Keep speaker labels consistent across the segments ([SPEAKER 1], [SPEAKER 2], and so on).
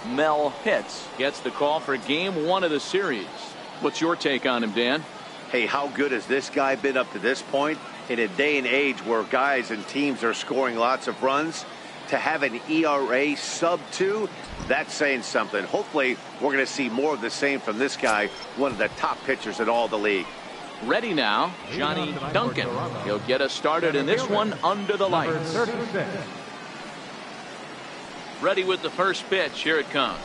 [SPEAKER 1] Mel Hitz gets the call for game 1 of the series. What's your take on him, Dan?
[SPEAKER 2] Hey, how good has this guy been up to this point? In a day and age where guys and teams are scoring lots of runs, to have an ERA sub-2, that's saying something. Hopefully, we're going to see more of the same from this guy, one of the top pitchers in all the league.
[SPEAKER 1] Ready now, Johnny Duncan. He'll get us started in this one under the lights. Ready with the first pitch. Here it comes.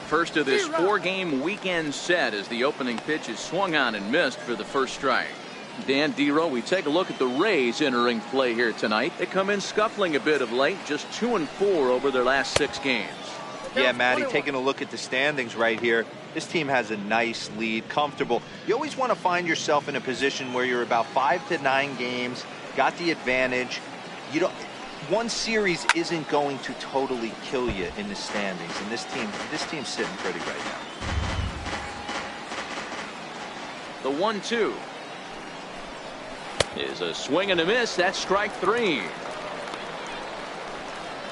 [SPEAKER 1] First of this 4-game weekend set as the opening pitch is swung on and missed for the first strike. Dan Dero, we take a look at the Rays entering play here tonight. They come in scuffling a bit of late, just 2-4 over their last 6 games.
[SPEAKER 3] Yeah, Matty, taking a look at the standings right here, this team has a nice lead, comfortable. You always want to find yourself in a position where you're about 5 to 9 games, got the advantage. You don't. One series isn't going to totally kill you in the standings, and this team's sitting pretty right now.
[SPEAKER 1] The 1-2 is a swing and a miss. That's strike 3.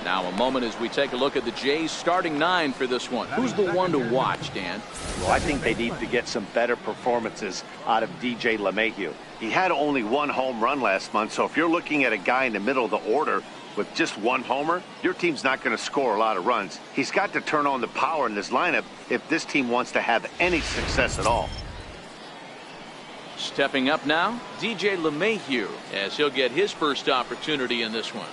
[SPEAKER 1] Now a moment as we take a look at the Jays starting 9 for this one. Who's the one to watch, Dan?
[SPEAKER 2] Well, I think they need to get some better performances out of DJ LeMahieu. He had only 1 home run last month, so if you're looking at a guy in the middle of the order with just 1 homer, your team's not going to score a lot of runs. He's got to turn on the power in this lineup if this team wants to have any success at all.
[SPEAKER 1] Stepping up now, DJ LeMahieu, as he'll get his first opportunity in this one.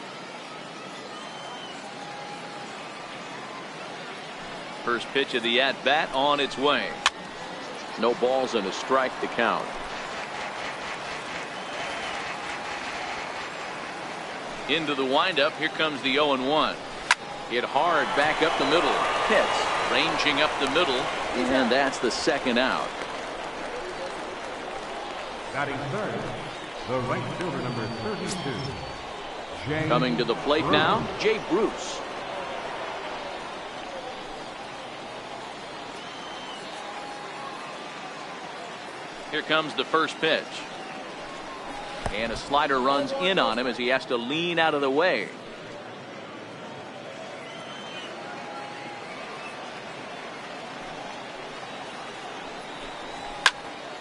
[SPEAKER 1] First pitch of the at-bat on its way. No balls and a strike to count. Into the windup. Here comes the 0-1. Hit hard back up the middle. Hits ranging up the middle, and that's the second out.
[SPEAKER 4] Batting third, the right fielder number 32.
[SPEAKER 1] Coming to the plate now, Jay Bruce. Here comes the first pitch. And a slider runs in on him as he has to lean out of the way.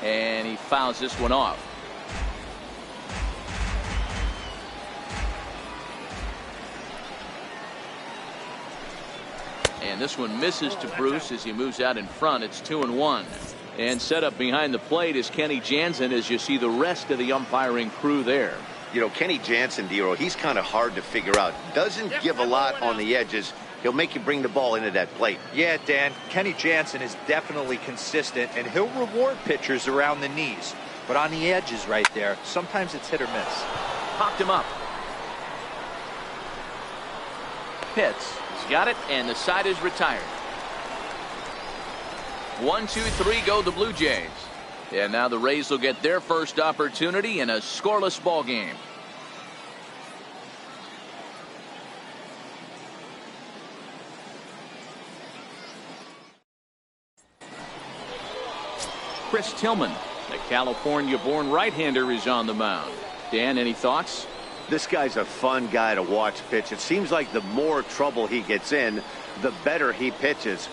[SPEAKER 1] And he fouls this one off. And this one misses to Bruce as he moves out in front. It's 2-1. And set up behind the plate is Kenny Jansen as you see the rest of the umpiring crew there.
[SPEAKER 2] You know, Kenny Jansen, Dero, he's kind of hard to figure out. Doesn't give a lot on the edges. He'll make you bring the ball into that plate.
[SPEAKER 3] Yeah, Dan, Kenny Jansen is definitely consistent, and he'll reward pitchers around the knees. But on the edges right there, sometimes it's hit or miss.
[SPEAKER 1] Popped him up. Hits. He's got it, and the side is retired. 1, 2, 3 go the Blue Jays. And now the Rays will get their first opportunity in a scoreless ball game. Chris Tillman, the California-born right-hander, is on the mound. Dan, any thoughts?
[SPEAKER 2] This guy's a fun guy to watch pitch. It seems like the more trouble he gets in, the better he pitches.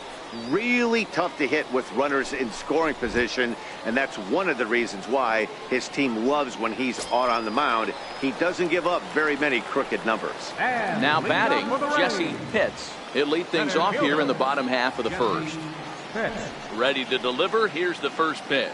[SPEAKER 2] Really tough to hit with runners in scoring position, and that's one of the reasons why his team loves when he's out on the mound. He doesn't give up very many crooked numbers.
[SPEAKER 4] And
[SPEAKER 1] now batting, Jesse
[SPEAKER 4] Rays,
[SPEAKER 1] Pitts. He'll lead things off here in the bottom half of the first.
[SPEAKER 4] Pitts.
[SPEAKER 1] Ready to deliver. Here's the first pitch.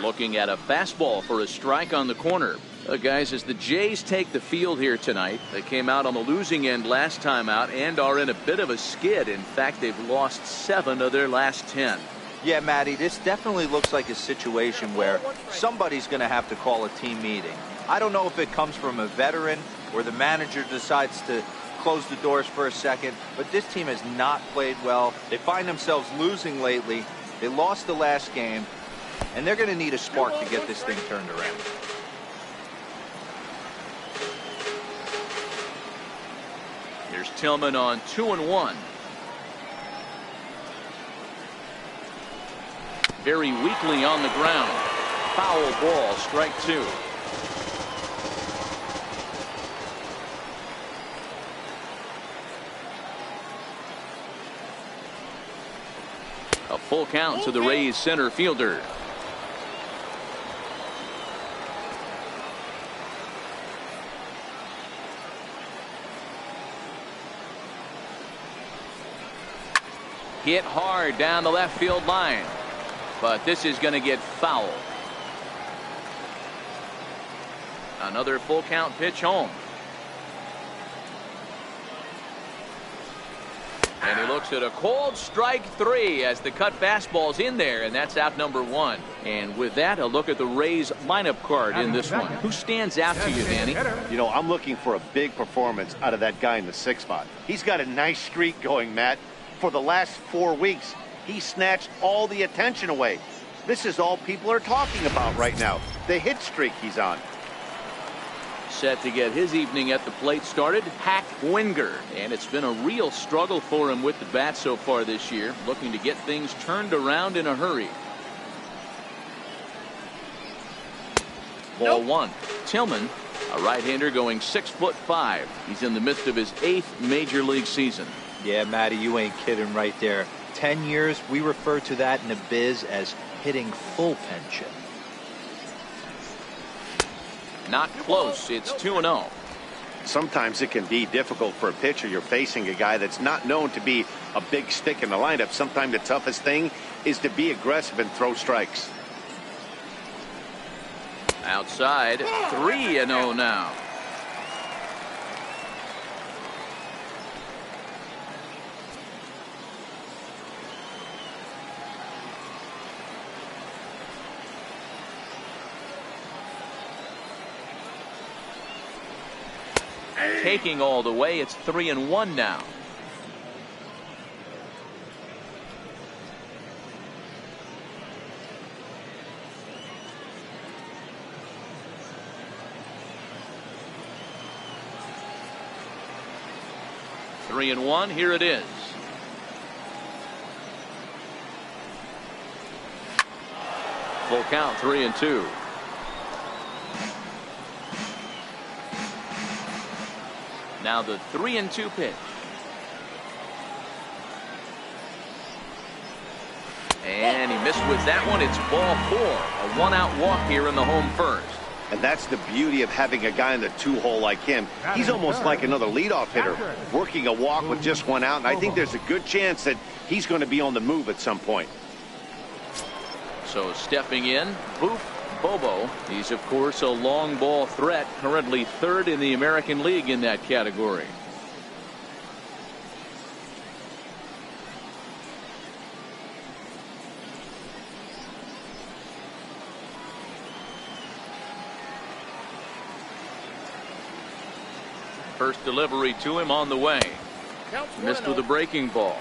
[SPEAKER 1] Looking at a fastball for a strike on the corner. Guys, as the Jays take the field here tonight, they came out on the losing end last time out and are in a bit of a skid. In fact, they've lost 7 of their last 10.
[SPEAKER 3] Yeah, Matty, this definitely looks like a situation where somebody's going to have to call a team meeting. I don't know if it comes from a veteran or the manager decides to close the doors for a second, but this team has not played well. They find themselves losing lately. They lost the last game, and they're going to need a spark to get this thing turned around.
[SPEAKER 1] Here's Tillman on 2-1. Very weakly on the ground. Foul ball, strike 2. Full count to the Rays center fielder. Hit hard down the left field line, but this is going to get foul. Another full count pitch home. And he looks at a cold strike 3 as the cut fastball's in there, and that's out number 1. And with that, a look at the Rays lineup card in this one. Who stands out to you, Danny?
[SPEAKER 2] You know, I'm looking for a big performance out of that guy in the 6th spot. He's got a nice streak going, Matt. For the last 4 weeks, he snatched all the attention away. This is all people are talking about right now, the hit streak he's on.
[SPEAKER 1] Set to get his evening at the plate started, Hack Wenger. And it's been a real struggle for him with the bat so far this year, looking to get things turned around in a hurry. Ball 1. Tillman, a right-hander going 6'5". He's in the midst of his 8th major league season.
[SPEAKER 3] Yeah, Matty, you ain't kidding right there. 10 years, we refer to that in the biz as hitting full pension.
[SPEAKER 1] Not close. It's 2-0.
[SPEAKER 2] Sometimes it can be difficult for a pitcher. You're facing a guy that's not known to be a big stick in the lineup. Sometimes the toughest thing is to be aggressive and throw strikes.
[SPEAKER 1] Outside, 3-0 now. Taking all the way, it's 3-1 now. Three and one, here it is. Full count, 3-2. Now the 3-2 pitch. And he missed with that one. It's ball 4. A one-out walk here in the home first.
[SPEAKER 2] And that's the beauty of having a guy in the 2-hole like him. He's almost like another leadoff hitter, working a walk with just one out. And I think there's a good chance that he's going to be on the move at some point.
[SPEAKER 1] So stepping in, Boof Bobo. He's, of course, a long ball threat, currently 3rd in the American League in that category. First delivery to him on the way. Missed with a breaking ball.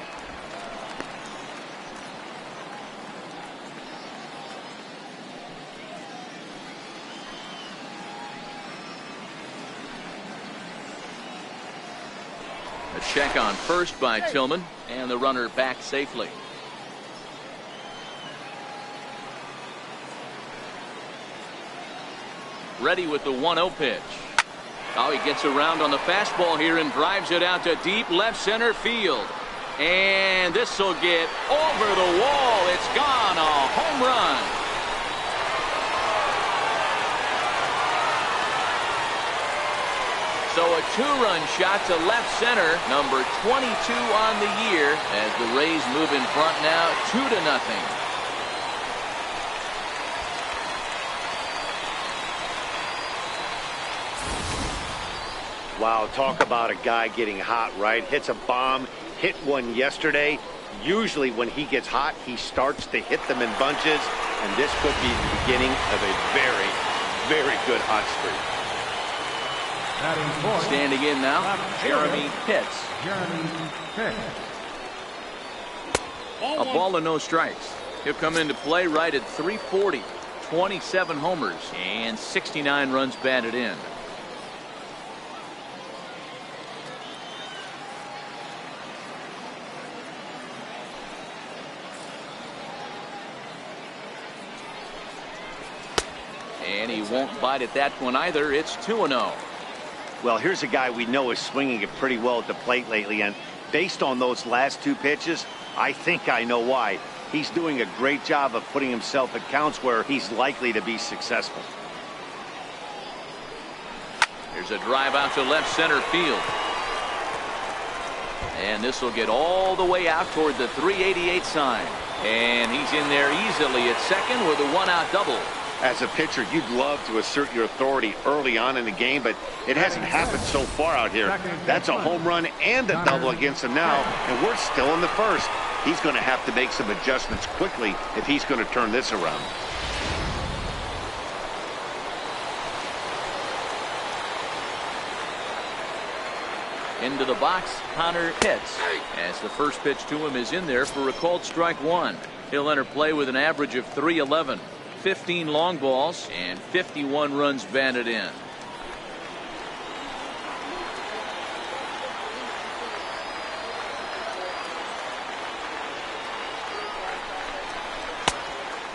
[SPEAKER 1] A check on first by Tillman, and the runner back safely. Ready with the 1-0 pitch. Oh, he gets around on the fastball here and drives it out to deep left center field. And this will get over the wall. It's gone. A home run. So a 2-run shot to left center, number 22 on the year, as the Rays move in front now 2-0.
[SPEAKER 2] Wow, talk about a guy getting hot, right? Hits a bomb, hit one yesterday. Usually when he gets hot, he starts to hit them in bunches, and this could be the beginning of a very, very good hot streak.
[SPEAKER 1] Standing in now, Jeremy Pitts. A ball and no strikes. He'll come into play right at 340. 27 homers and 69 runs batted in. And he won't bite at that one either. It's 2-0.
[SPEAKER 2] Well, here's a guy we know is swinging it pretty well at the plate lately, and based on those last 2 pitches, I think I know why. He's doing a great job of putting himself at counts where he's likely to be successful.
[SPEAKER 1] There's a drive out to left center field. And this will get all the way out toward the 388 sign. And he's in there easily at second with a one-out double.
[SPEAKER 2] As a pitcher, you'd love to assert your authority early on in the game, but it hasn't happened so far out here. That's a home run and a double against him now, and we're still in the first. He's going to have to make some adjustments quickly if he's going to turn this around.
[SPEAKER 1] Into the box, Connor Pitts, as the first pitch to him is in there for a called strike one. He'll enter play with an average of .311, 15 long balls, and 51 runs batted in.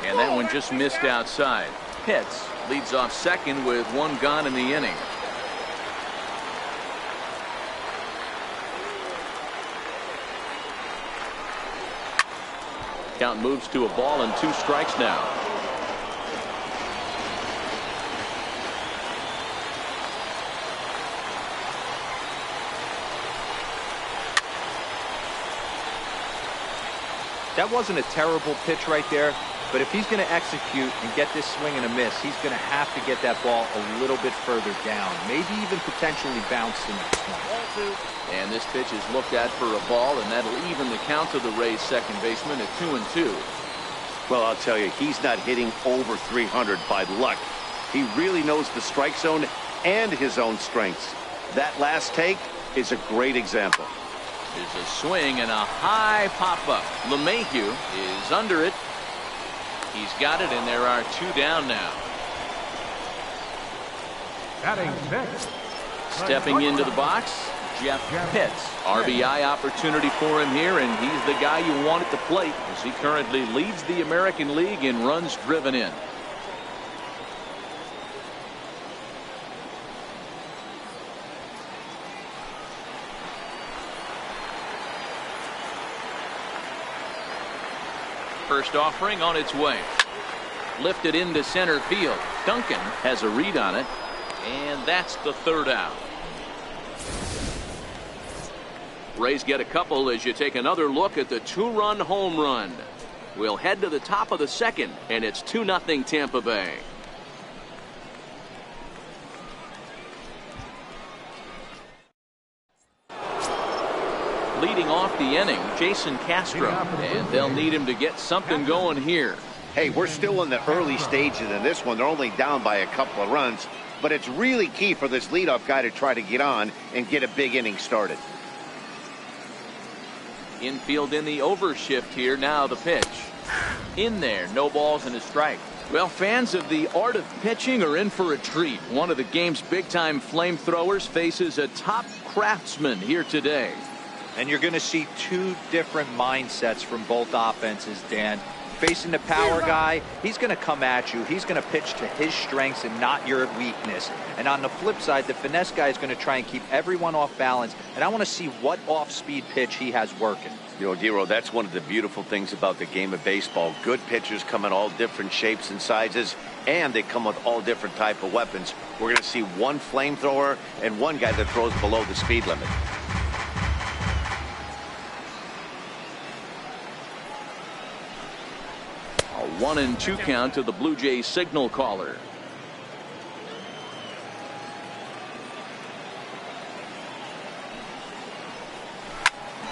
[SPEAKER 1] And that one just missed outside. Pitts leads off second with one gone in the inning. Count moves to a ball and 2 strikes now.
[SPEAKER 3] That wasn't a terrible pitch right there, but if he's going to execute and get this swing and a miss, he's going to have to get that ball a little bit further down, maybe even potentially bounce the next one.
[SPEAKER 1] And this pitch is looked at for a ball, and that'll even the count to the Rays second baseman at 2-2.
[SPEAKER 2] Well, I'll tell you, he's not hitting over 300 by luck. He really knows the strike zone and his own strengths. That last take is a great example.
[SPEAKER 1] There's a swing and a high pop-up. LeMahieu is under it. He's got it, and there are 2 down now.
[SPEAKER 4] Batting sixth.
[SPEAKER 1] Stepping into the box, Jeff Pitts. RBI opportunity for him here, and he's the guy you want at the plate as he currently leads the American League in runs driven in. First offering on its way. Lifted into center field. Duncan has a read on it, and that's the 3rd out. Rays get a couple as you take another look at the 2-run home run. We'll head to the top of the second, and it's 2-0 Tampa Bay. Leading off the inning, Jason Castro, and they'll need him to get something going here.
[SPEAKER 2] Hey, we're still in the early stages of this one. They're only down by a couple of runs, but it's really key for this leadoff guy to try to get on and get a big inning started.
[SPEAKER 1] Infield in the overshift here. Now the pitch. In there. No balls and a strike. Well, fans of the art of pitching are in for a treat. One of the game's big-time flamethrowers faces a top craftsman here today.
[SPEAKER 3] And you're going to see 2 different mindsets from both offenses, Dan. Facing the power guy, he's going to come at you. He's going to pitch to his strengths and not your weakness. And on the flip side, the finesse guy is going to try and keep everyone off balance. And I want to see what off-speed pitch he has working.
[SPEAKER 2] You know, Dero, that's one of the beautiful things about the game of baseball. Good pitchers come in all different shapes and sizes, and they come with all different type of weapons. We're going to see one flamethrower and one guy that throws below the speed limit.
[SPEAKER 1] A 1-2 count to the Blue Jays signal caller.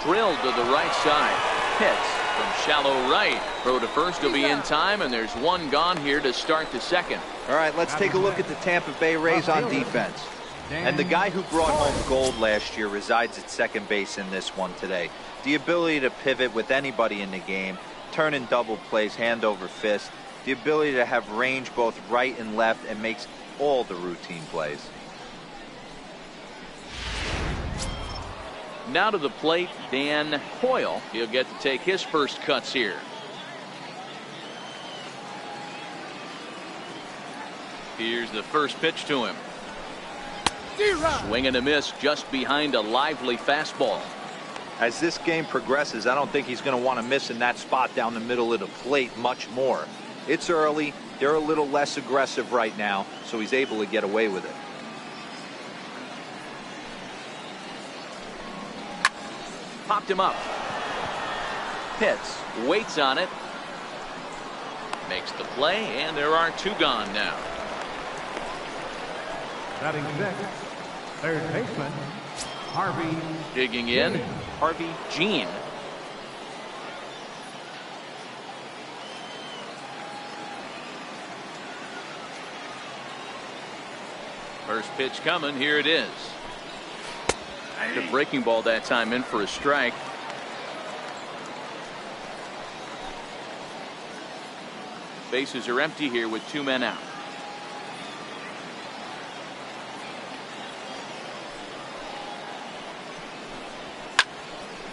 [SPEAKER 1] Drilled to the right side. Pitts from shallow right. Throw to first will be in time, and there's 1 gone here to start the second.
[SPEAKER 3] All right, let's take a look at the Tampa Bay Rays on defense. And the guy who brought home gold last year resides at second base in this one today. The ability to pivot with anybody in the game, turn in double plays, hand over fist, the ability to have range both right and left, and makes all the routine plays.
[SPEAKER 1] Now to the plate, Dan Hoyle. He'll get to take his first cuts here. Here's the first pitch to him. Swing and a miss just behind a lively fastball.
[SPEAKER 3] As this game progresses, I don't think he's going to want to miss in that spot down the middle of the plate much more. It's early. They're a little less aggressive right now, so he's able to get away with it.
[SPEAKER 1] Popped him up. Pitts waits on it. Makes the play, and there are two gone now.
[SPEAKER 4] Batting sixth, third baseman, Harvey.
[SPEAKER 1] Digging in, Harvey Jean. First pitch coming. Here it is. The breaking ball that time in for a strike. Bases are empty here with two men out.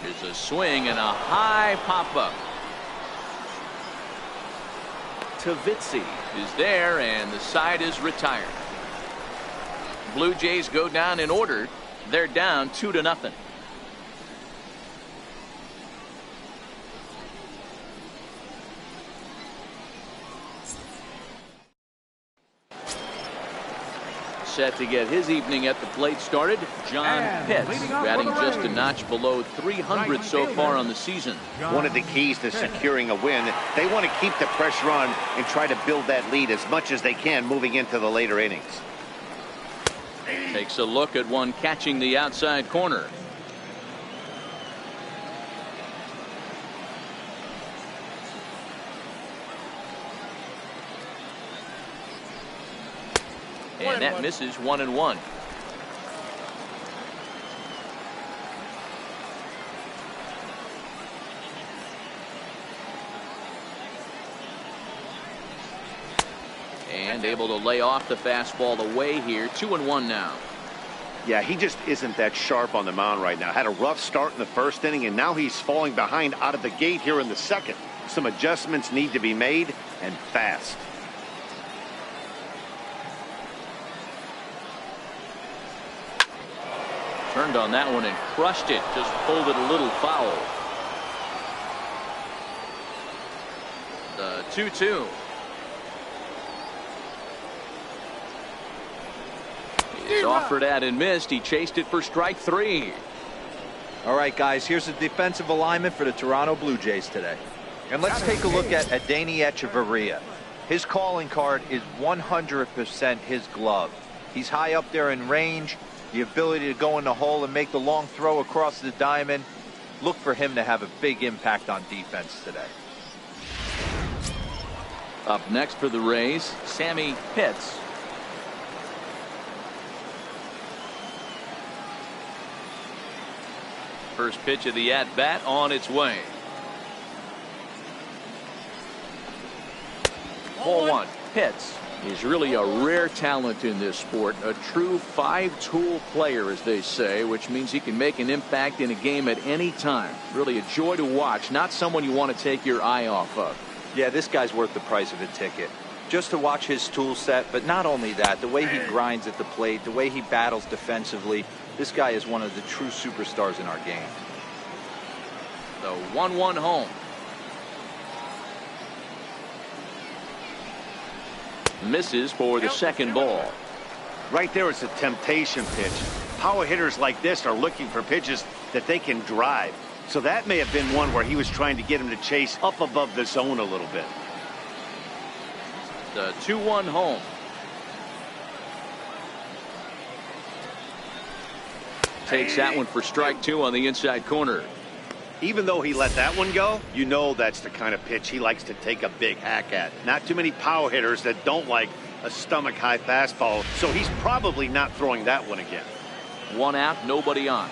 [SPEAKER 1] Here's a swing and a high pop-up. Tavitzi is there, and the side is retired. Blue Jays go down in order. They're down 2-0. Set to get his evening at the plate started, John Pitts, batting just a notch below 300 so far on the season.
[SPEAKER 2] One of the keys to securing a win, they want to keep the pressure on and try to build that lead as much as they can moving into the later innings.
[SPEAKER 1] Takes a look at one catching the outside corner. And that misses 1-1. And able to lay off the fastball away here. 2-1 now.
[SPEAKER 2] Yeah, he just isn't that sharp on the mound right now. Had a rough start in the first inning, and now he's falling behind out of the gate here in the second. Some adjustments need to be made, and fast.
[SPEAKER 1] Turned on that one and crushed it. Just pulled it a little foul. The 2-2. He's offered at and missed. He chased it for strike three.
[SPEAKER 3] All right, guys, here's the defensive alignment for the Toronto Blue Jays today. And let's take a look at Adeiny Hechavarria. His calling card is 100% his glove. He's high up there in range. The ability to go in the hole and make the long throw across the diamond. Look for him to have a big impact on defense today.
[SPEAKER 1] Up next for the Rays, Sammy Pitts. First pitch of the at-bat on its way. 4-1. Pitts. He's really a rare talent in this sport, a true five-tool player, as they say, which means he can make an impact in a game at any time. Really a joy to watch, not someone you want to take your eye off of.
[SPEAKER 3] Yeah, this guy's worth the price of a ticket. Just to watch his tool set, but not only that, the way he grinds at the plate, the way he battles defensively, this guy is one of the true superstars in our game.
[SPEAKER 1] The 1-1 home. Misses for the second ball.
[SPEAKER 2] Right there, it's a temptation pitch. Power hitters like this are looking for pitches that they can drive. So that may have been one where he was trying to get him to chase up above the zone a little bit.
[SPEAKER 1] The 2-1 home. Takes that one for strike two on the inside corner.
[SPEAKER 2] Even though he let that one go, you know that's the kind of pitch he likes to take a big hack at. Not too many power hitters that don't like a stomach-high fastball, so he's probably not throwing that one again.
[SPEAKER 1] One out, nobody on.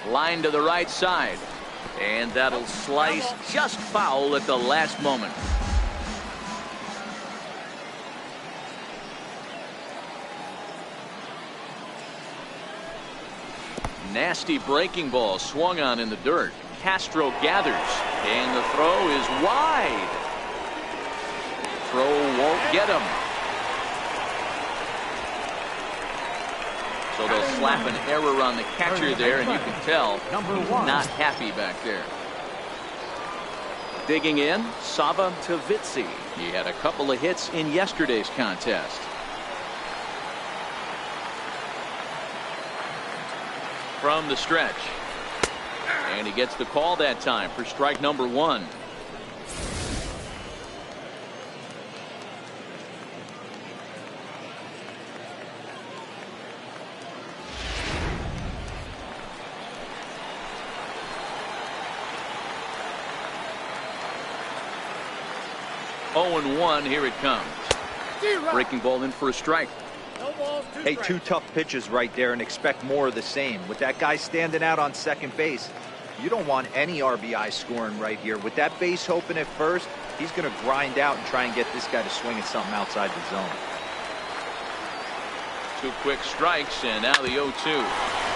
[SPEAKER 1] Line to the right side, and that'll slice just foul at the last moment. Nasty breaking ball swung on in the dirt. Castro gathers, and the throw is wide. Throw won't get him. So they'll slap an error on the catcher there, and you can tell he's not happy back there. Digging in, Sava Tavitsi. He had a couple of hits in yesterday's contest. From the stretch. And he gets the call that time for strike number 1. Oh and 1, here it comes. Breaking ball in for a strike.
[SPEAKER 3] Hey, 2 tough pitches right there, and expect more of the same. With that guy standing out on second base, you don't want any RBI scoring right here. With that base open at first, he's going to grind out and try and get this guy to swing at something outside the zone.
[SPEAKER 1] 2 quick strikes, and now the 0-2.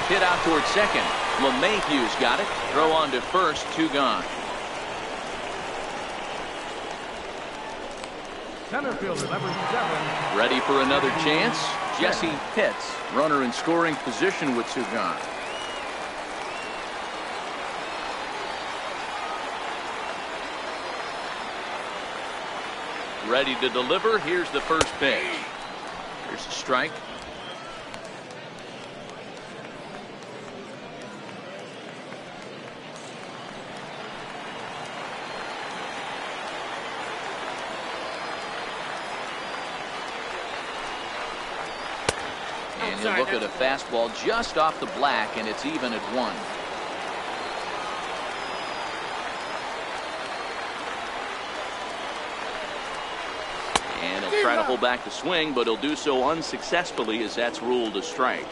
[SPEAKER 1] Hit out towards second. LeMahieu's got it. Throw on to first, 2 gone.
[SPEAKER 4] Center fielder number 7.
[SPEAKER 1] Ready for another chance. Jesse Pitts, runner in scoring position with 2 gone. Ready to deliver. Here's the first pitch. Here's a strike. And you look at a fastball just off the black, and it's even at 1. And he'll try to hold back the swing, but he'll do so unsuccessfully as that's ruled a strike.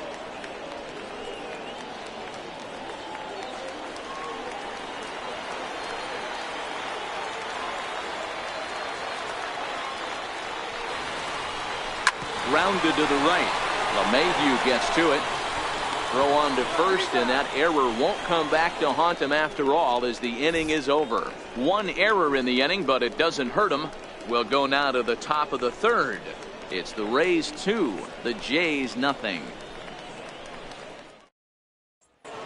[SPEAKER 1] Grounded to the right. LeMahieu gets to it. Throw on to first, and that error won't come back to haunt him after all as the inning is over. 1 error in the inning, but it doesn't hurt him. We'll go now to the top of the 3rd. It's the Rays 2, the Jays nothing.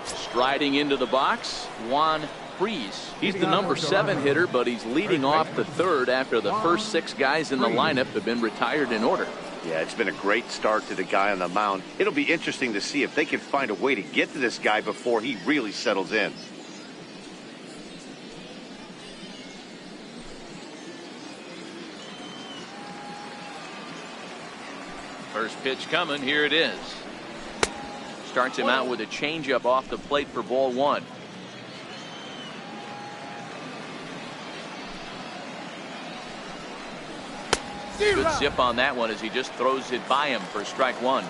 [SPEAKER 1] Striding into the box, Juan Freese. He's the number 7 hitter, but he's leading off the 3rd after the first 6 guys in the lineup have been retired in order.
[SPEAKER 2] Yeah, it's been a great start to the guy on the mound. It'll be interesting to see if they can find a way to get to this guy before he really settles in.
[SPEAKER 1] First pitch coming. Here it is. Starts him out with a changeup off the plate for ball 1. Good zip on that one as he just throws it by him for strike 1.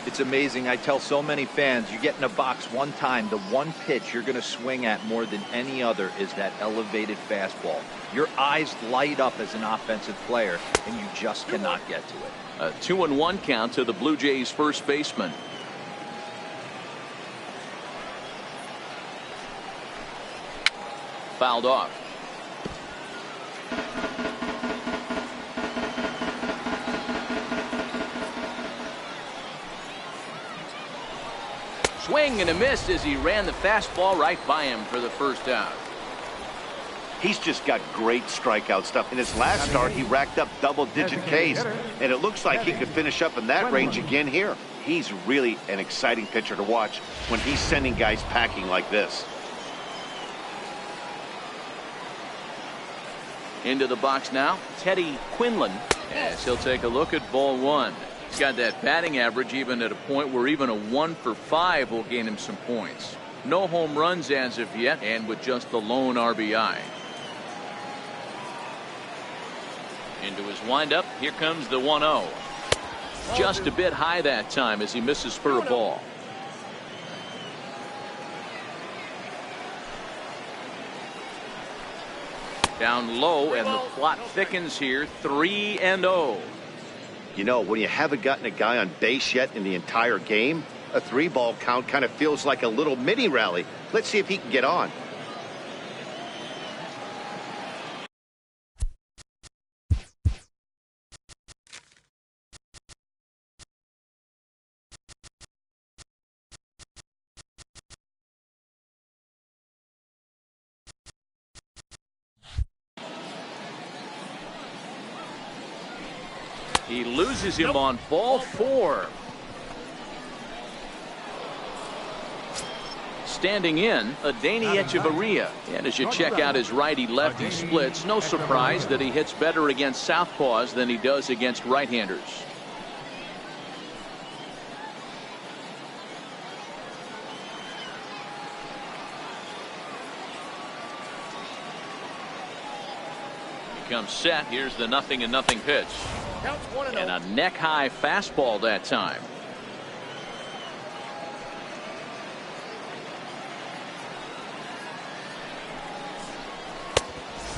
[SPEAKER 3] It's amazing. I tell so many fans, you get in a box one time, the one pitch you're going to swing at more than any other is that elevated fastball. Your eyes light up as an offensive player, and you just cannot get to it.
[SPEAKER 1] A 2-1 count to the Blue Jays first baseman. Fouled off. Swing and a miss as he ran the fastball right by him for the first out.
[SPEAKER 2] He's just got great strikeout stuff. In his last start, he racked up double-digit Ks, and it looks like he could finish up in that range again here. He's really an exciting pitcher to watch when he's sending guys packing like this.
[SPEAKER 1] Into the box now, Teddy Quinlan, as he'll take a look at ball 1. He's got that batting average even at a point where even a 1 for 5 will gain him some points. No home runs as of yet, and with just the lone RBI. Into his windup, here comes the 1-0. Just a bit high that time as he misses for a ball. Down low, and the plot thickens here. 3-0.
[SPEAKER 2] You know, when you haven't gotten a guy on base yet in the entire game, A 3-ball count kind of feels like a little mini rally. Let's see if he can get on.
[SPEAKER 1] He loses him on ball 4. Standing in, Adeiny Echeverria. And as you check out his righty-lefty splits, no surprise that he hits better against southpaws than he does against right-handers. He comes set. Here's the 0-0 pitch. And a neck-high fastball that time.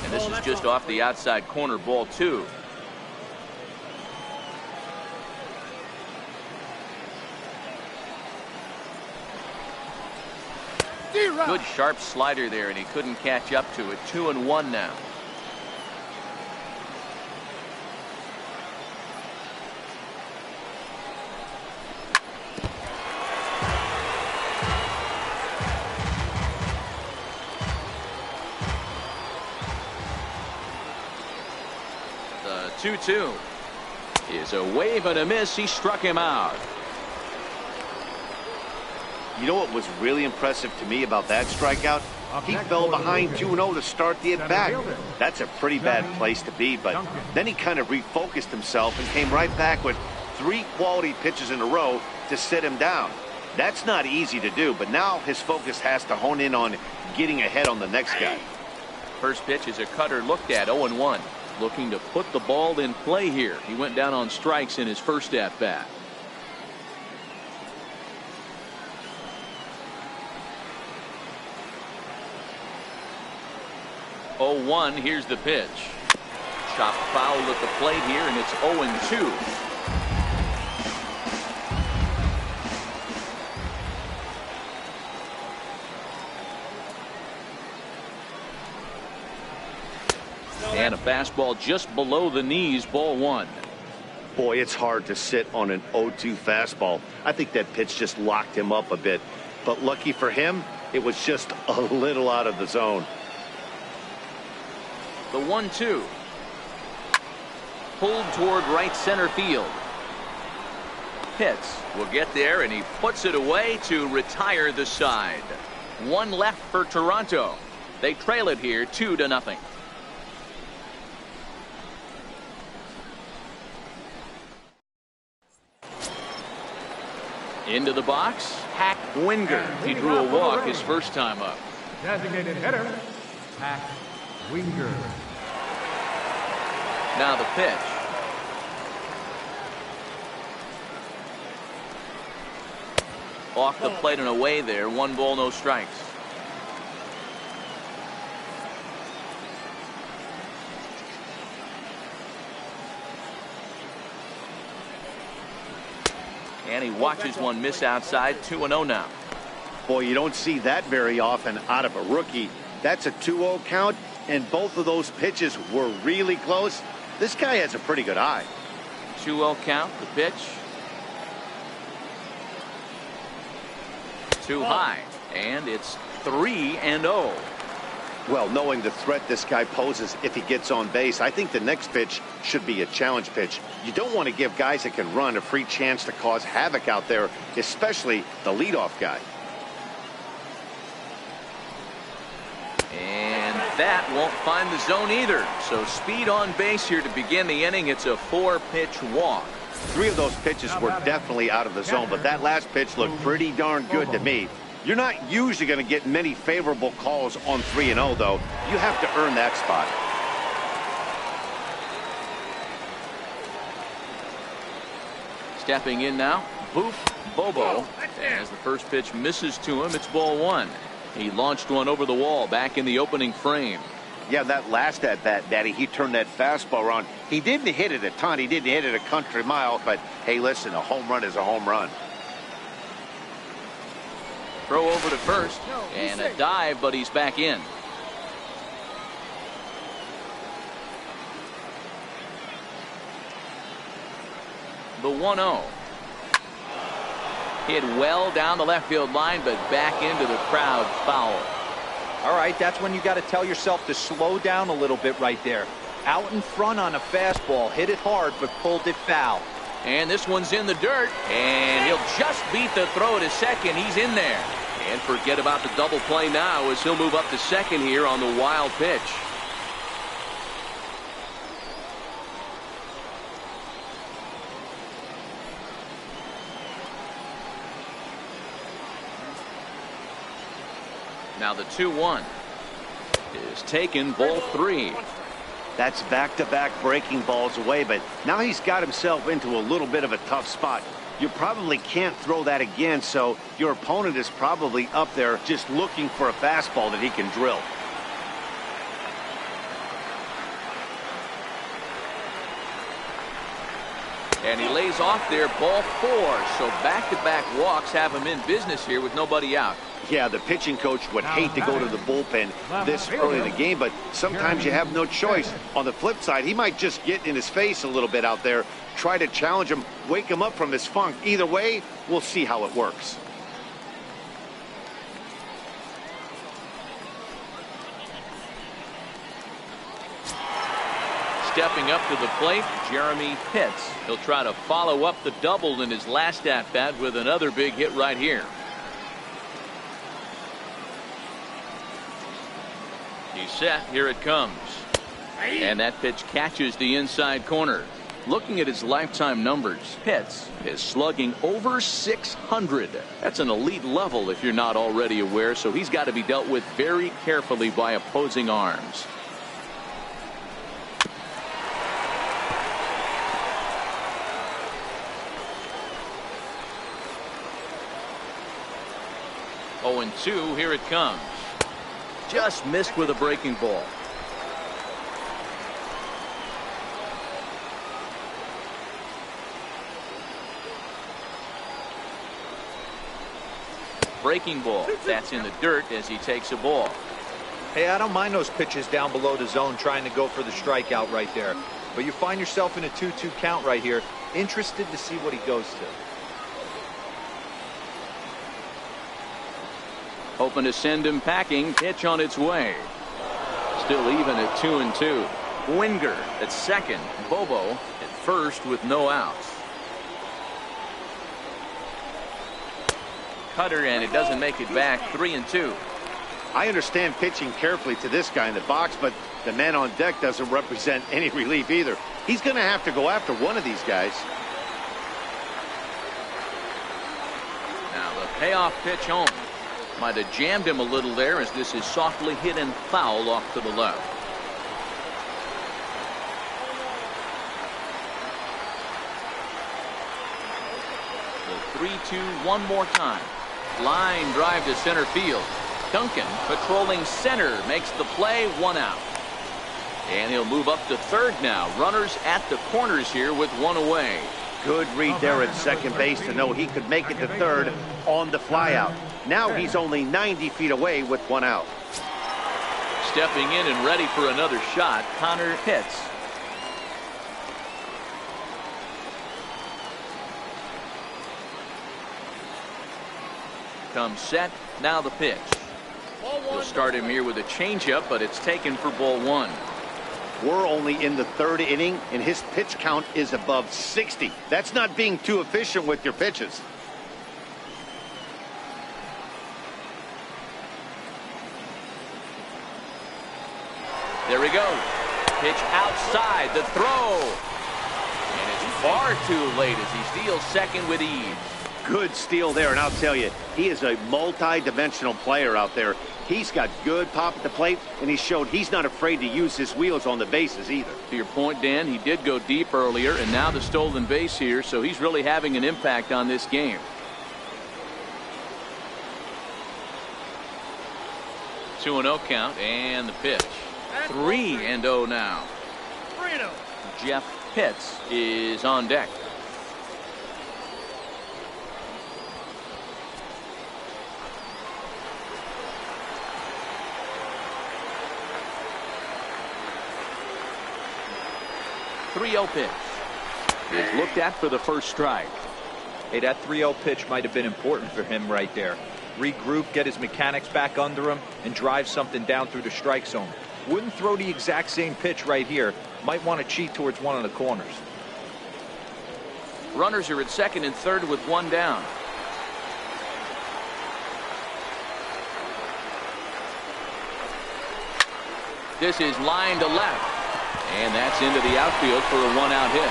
[SPEAKER 1] And this is just off the outside corner, ball 2. Good sharp slider there, and he couldn't catch up to it. 2-1 now. The 2-2 is a wave and a miss. He struck him out.
[SPEAKER 2] You know what was really impressive to me about that strikeout? He fell behind 2-0 to start the at-bat. That's a pretty bad place to be, but then he kind of refocused himself and came right back with 3 quality pitches in a row to sit him down. That's not easy to do, but now his focus has to hone in on getting ahead on the next guy.
[SPEAKER 1] First pitch is a cutter looked at. 0-1. Looking to put the ball in play here. He went down on strikes in his first at-bat. Here's the pitch. Chopped foul at the plate here, and it's 0-2. And a fastball just below the knees, ball 1.
[SPEAKER 2] Boy, it's hard to sit on an 0-2 fastball. I think that pitch just locked him up a bit. But lucky for him, it was just a little out of the zone.
[SPEAKER 1] The 1-2. Pulled toward right center field. Pitts will get there, and he puts it away to retire the side. 1 left for Toronto. They trail it here 2-0. Into the box, Hack Winger. He drew a walk his first time up.
[SPEAKER 4] Designated hitter, Hack Winger.
[SPEAKER 1] Now the pitch. Off the plate and away there. 1 ball, no strikes. And he watches one miss outside. 2-0 now.
[SPEAKER 2] Boy, you don't see that very often out of a rookie. That's a 2-0 count, and both of those pitches were really close. This guy has a pretty good eye.
[SPEAKER 1] 2-0 count. The pitch. Too high. And it's 3-0.
[SPEAKER 2] Well, knowing the threat this guy poses if he gets on base, I think the next pitch should be a challenge pitch. You don't want to give guys that can run a free chance to cause havoc out there, especially the leadoff guy.
[SPEAKER 1] And that won't find the zone either. So speed on base here to begin the inning. It's a 4-pitch walk.
[SPEAKER 2] 3 of those pitches were definitely out of the zone, but that last pitch looked pretty darn good to me. You're not usually going to get many favorable calls on 3-0, though. You have to earn that spot.
[SPEAKER 1] Stepping in now, Boof Bobo. As the first pitch misses to him, it's ball 1. He launched one over the wall back in the opening frame.
[SPEAKER 2] Yeah, that last at-bat, Daddy, he turned that fastball around. He didn't hit it a ton. He didn't hit it a country mile, but hey, listen, a home run is a home run.
[SPEAKER 1] Throw over to first, and a dive, but he's back in. The 1-0. Hit well down the left field line, but back into the crowd, foul.
[SPEAKER 3] All right, that's when you got to tell yourself to slow down a little bit right there. Out in front on a fastball, hit it hard, but pulled it foul.
[SPEAKER 1] And this one's in the dirt, and he'll just beat the throw to second. He's in there. And forget about the double play now as he'll move up to second here on the wild pitch. Now the 2-1 is taken, ball 3.
[SPEAKER 2] That's back-to-back breaking balls away, but now he's got himself into a little bit of a tough spot. You probably can't throw that again, so your opponent is probably up there just looking for a fastball that he can drill.
[SPEAKER 1] And he lays off there, ball 4. So back-to-back walks have him in business here with nobody out.
[SPEAKER 2] Yeah, the pitching coach would hate to go to the bullpen this early in the game, but sometimes you have no choice. On the flip side, he might just get in his face a little bit out there, try to challenge him, wake him up from his funk. Either way, we'll see how it works.
[SPEAKER 1] Stepping up to the plate, Jeremy Pitts. He'll try to follow up the double in his last at-bat with another big hit right here. He's set. Here it comes. And that pitch catches the inside corner. Looking at his lifetime numbers, Pitts is slugging over 600. That's an elite level if you're not already aware, so he's got to be dealt with very carefully by opposing arms. Oh, and 2, here it comes. Just missed with a breaking ball. Breaking ball. That's in the dirt as he takes a ball.
[SPEAKER 3] Hey, I don't mind those pitches down below the zone trying to go for the strikeout right there. But you find yourself in a 2-2 count right here. Interested to see what he goes to.
[SPEAKER 1] Hoping to send him packing. Pitch on its way. Still even at 2-2. Winger at second. Bobo at first with no outs. Cutter, and it doesn't make it back. 3-2.
[SPEAKER 2] I understand pitching carefully to this guy in the box, but the man on deck doesn't represent any relief either. He's going to have to go after one of these guys.
[SPEAKER 1] Now the payoff pitch home. Might have jammed him a little there as this is softly hit and foul off to the left. The 3-2 one more time. Line drive to center field. Duncan patrolling center makes the play, 1 out. And he'll move up to third now. Runners at the corners here with 1 away.
[SPEAKER 2] Good read there at second base to know he could make it to third on the flyout. Now he's only 90 feet away with 1 out.
[SPEAKER 1] Stepping in and ready for another shot, Connor Pitts. Comes set. Now the pitch. He'll start him here with a changeup, but it's taken for ball 1.
[SPEAKER 2] We're only in the 3rd inning, and his pitch count is above 60. That's not being too efficient with your pitches.
[SPEAKER 1] There we go. Pitch outside. The throw. And it's far too late as he steals second with ease.
[SPEAKER 2] Good steal there, and I'll tell you, he is a multi-dimensional player out there. He's got good pop at the plate, and he showed he's not afraid to use his wheels on the bases either.
[SPEAKER 1] To your point, Dan, he did go deep earlier, and now the stolen base here, so he's really having an impact on this game. Two and 0 count, and the pitch. 3-0 now.
[SPEAKER 5] 3-0.
[SPEAKER 1] Jeff Pitts is on deck. 3-0 pitch. It's looked at for the first strike.
[SPEAKER 3] Hey, that 3-0 pitch might have been important for him right there. Regroup, get his mechanics back under him, and drive something down through the strike zone. Wouldn't throw the exact same pitch right here. Might want to cheat towards one of the corners.
[SPEAKER 1] Runners are at second and third with one down. This is line to left, and that's into the outfield for a 1-out hit.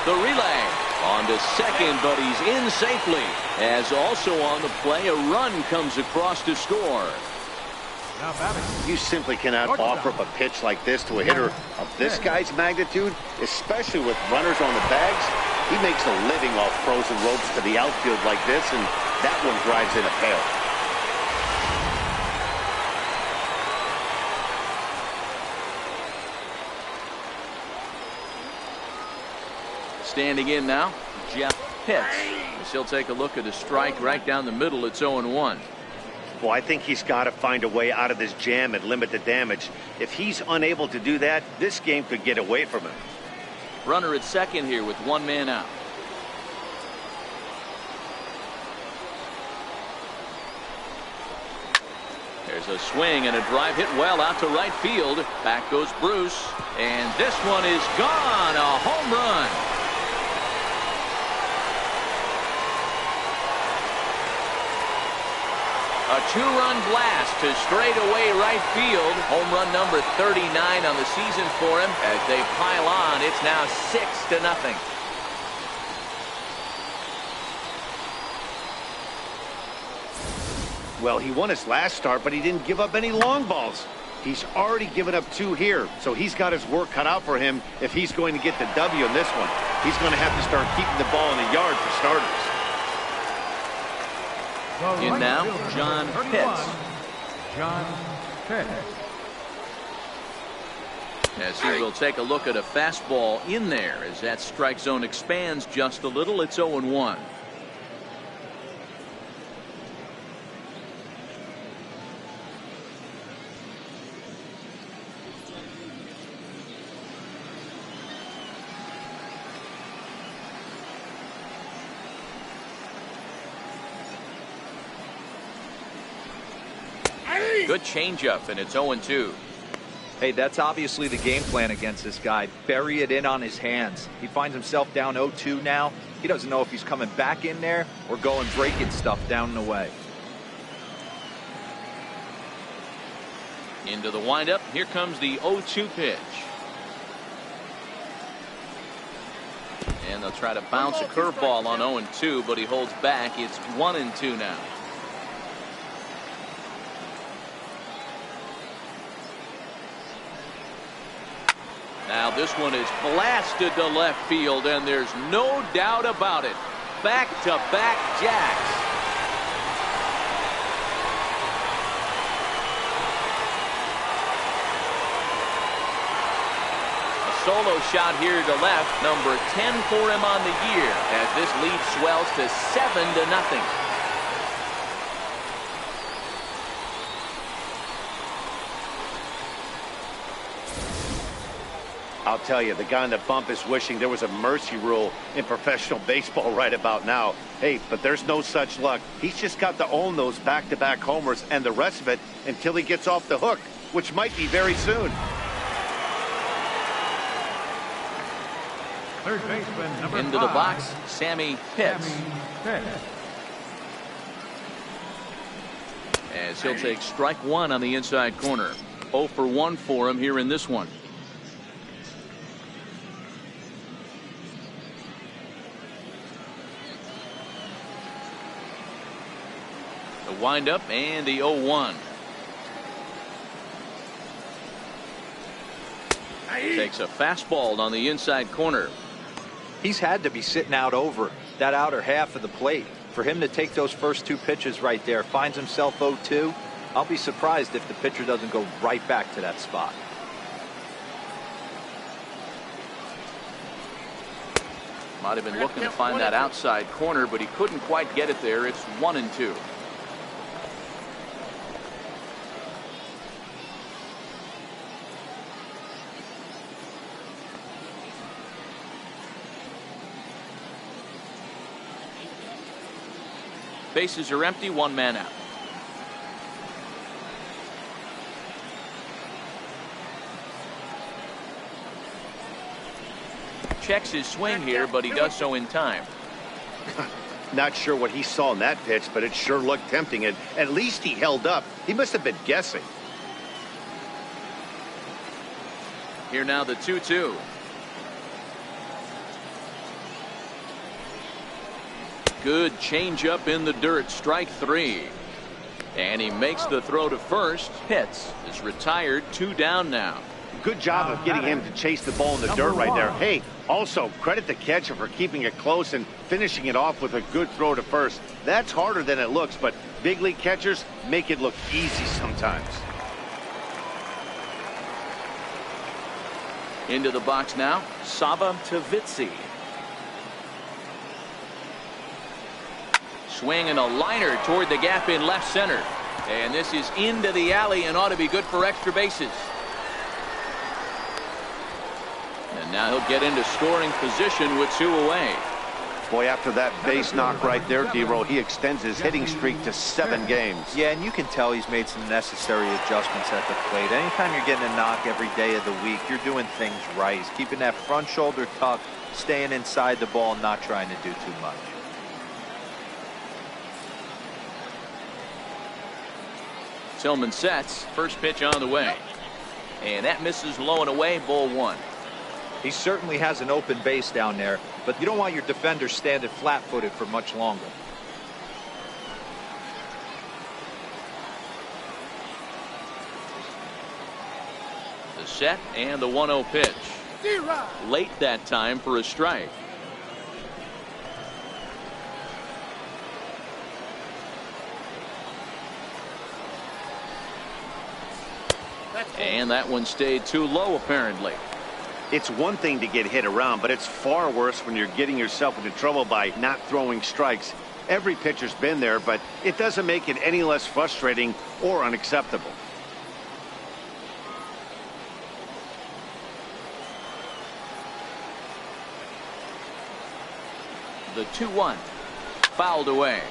[SPEAKER 1] The relay on to second, but he's in safely. As also on the play, a run comes across to score.
[SPEAKER 4] Now batting.
[SPEAKER 2] You simply cannot offer up a pitch like this to a hitter of this guy's magnitude, especially with runners on the bags. He makes a living off frozen ropes to the outfield like this, and that one drives in a pail.
[SPEAKER 1] Standing in now, Jeff Pitts. He'll take a look at a strike right down the middle. It's 0-1.
[SPEAKER 2] Well, I think he's got to find a way out of this jam and limit the damage. If he's unable to do that, this game could get away from him.
[SPEAKER 1] Runner at second here with one man out. There's a swing and a drive hit well out to right field. Back goes Bruce, and this one is gone. A home run. A two-run blast to straightaway right field. Home run number 39 on the season for him. As they pile on, it's now 6-0.
[SPEAKER 2] Well, he won his last start, but he didn't give up any long balls. He's already given up 2 here, so he's got his work cut out for him if he's going to get the W in this one. He's going to have to start keeping the ball in the yard for starters.
[SPEAKER 1] In now, John Pitts.
[SPEAKER 4] John Pitts.
[SPEAKER 1] As he will take a look at a fastball in there as that strike zone expands just a little. It's 0-1. Good changeup, and it's 0-2.
[SPEAKER 3] Hey, that's obviously the game plan against this guy. Bury it in on his hands. He finds himself down 0-2 now. He doesn't know if he's coming back in there or going breaking stuff down and away.
[SPEAKER 1] Into the windup. Here comes the 0-2 pitch. And they'll try to bounce a curveball on 0-2, but he holds back. It's 1-2 now. Now this one is blasted to left field, and there's no doubt about it. Back-to-back jacks. A solo shot here to left, number 10 for him on the year, as this lead swells to 7-0.
[SPEAKER 2] I'll tell you, the guy on the bump is wishing there was a mercy rule in professional baseball right about now. Hey, but there's no such luck. He's just got to own those back-to-back homers and the rest of it until he gets off the hook, which might be very soon.
[SPEAKER 4] Third baseman, number
[SPEAKER 1] Into the
[SPEAKER 4] 5.
[SPEAKER 1] box, Sammy Pitts.
[SPEAKER 4] Sammy Pitts.
[SPEAKER 1] As he'll take strike one on the inside corner. 0 for 1 for him here in this one. The windup and the 0-1. Takes a fastball on the inside corner.
[SPEAKER 3] He's had to be sitting out over that outer half of the plate. For him to take those first 2 pitches right there, finds himself 0-2. I'll be surprised if the pitcher doesn't go right back to that spot.
[SPEAKER 1] Might have been looking to find that outside corner, but he couldn't quite get it there. It's 1-2. Bases are empty, one man out. Checks his swing here, but he does so in time.
[SPEAKER 2] Not sure what he saw in that pitch, but it sure looked tempting, and at least he held up. He must have been guessing.
[SPEAKER 1] Here now the 2-2. Good changeup in the dirt, strike 3. And he makes the throw to first. Pitts is retired, 2 down now.
[SPEAKER 2] Good job of getting him to chase the ball in the dirt right there. Hey, also credit the catcher for keeping it close and finishing it off with a good throw to first. That's harder than it looks, but big league catchers make it look easy sometimes.
[SPEAKER 1] Into the box now, Saba Tavitsi. Swing and a liner toward the gap in left center. And this is into the alley and ought to be good for extra bases. And now he'll get into scoring position with 2 away.
[SPEAKER 2] Boy, after that base knock right there, D-Row, he extends his hitting streak to 7 games.
[SPEAKER 3] Yeah, and you can tell he's made some necessary adjustments at the plate. Anytime you're getting a knock every day of the week, you're doing things right. He's keeping that front shoulder tucked, staying inside the ball, not trying to do too much.
[SPEAKER 1] Tillman sets, first pitch on the way. And that misses low and away, ball 1.
[SPEAKER 3] He certainly has an open base down there, but you don't want your defender standing flat-footed for much longer.
[SPEAKER 1] The set and the 1-0 pitch. Late that time for a strike. And that one stayed too low, apparently.
[SPEAKER 2] It's one thing to get hit around, but it's far worse when you're getting yourself into trouble by not throwing strikes. Every pitcher's been there, but it doesn't make it any less frustrating or unacceptable.
[SPEAKER 1] The 2-1. Fouled away.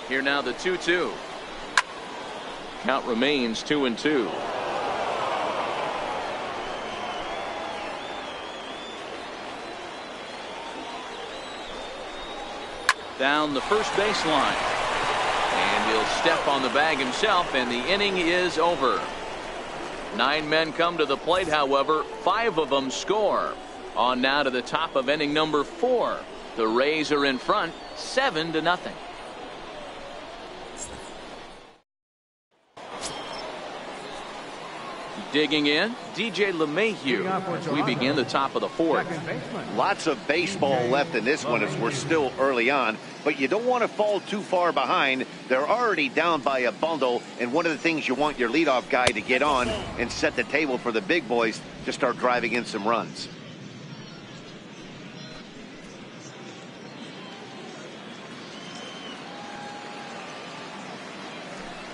[SPEAKER 1] Here now the 2-2. Count remains 2-2. Down the first baseline. And he'll step on the bag himself, and the inning is over. 9 men come to the plate, however, 5 of them score. On now to the top of inning number 4. The Rays are in front, 7-0. Digging in, DJ LeMahieu as we begin the top of the 4th.
[SPEAKER 2] Lots of baseball left in this one as we're still early on, but you don't want to fall too far behind. They're already down by a bundle, and one of the things you want your leadoff guy to get on and set the table for the big boys to start driving in some runs.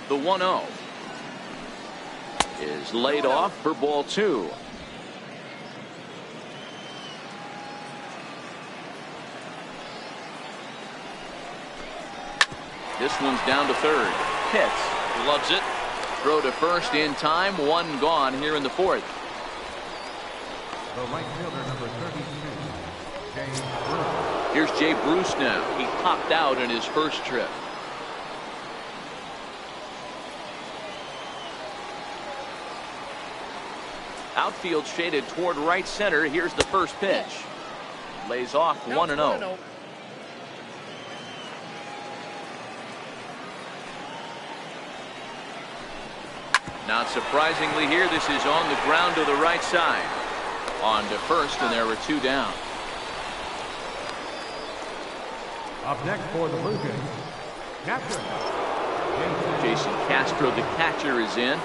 [SPEAKER 1] The 1-0 is laid off for ball 2. This one's down to third. Pitts loves it. Throw to first in time. 1 gone here in the 4th.
[SPEAKER 4] The right fielder, number 32, James Bruce.
[SPEAKER 1] Here's Jay Bruce now. He popped out in his first trip. Outfield shaded toward right center. Here's the first pitch. Lays off 1-0. Not surprisingly here, this is on the ground to the right side. On to first, and there were 2 down.
[SPEAKER 4] Up next for the Blue Jays, catcher.
[SPEAKER 1] Jason Castro, the catcher, is in.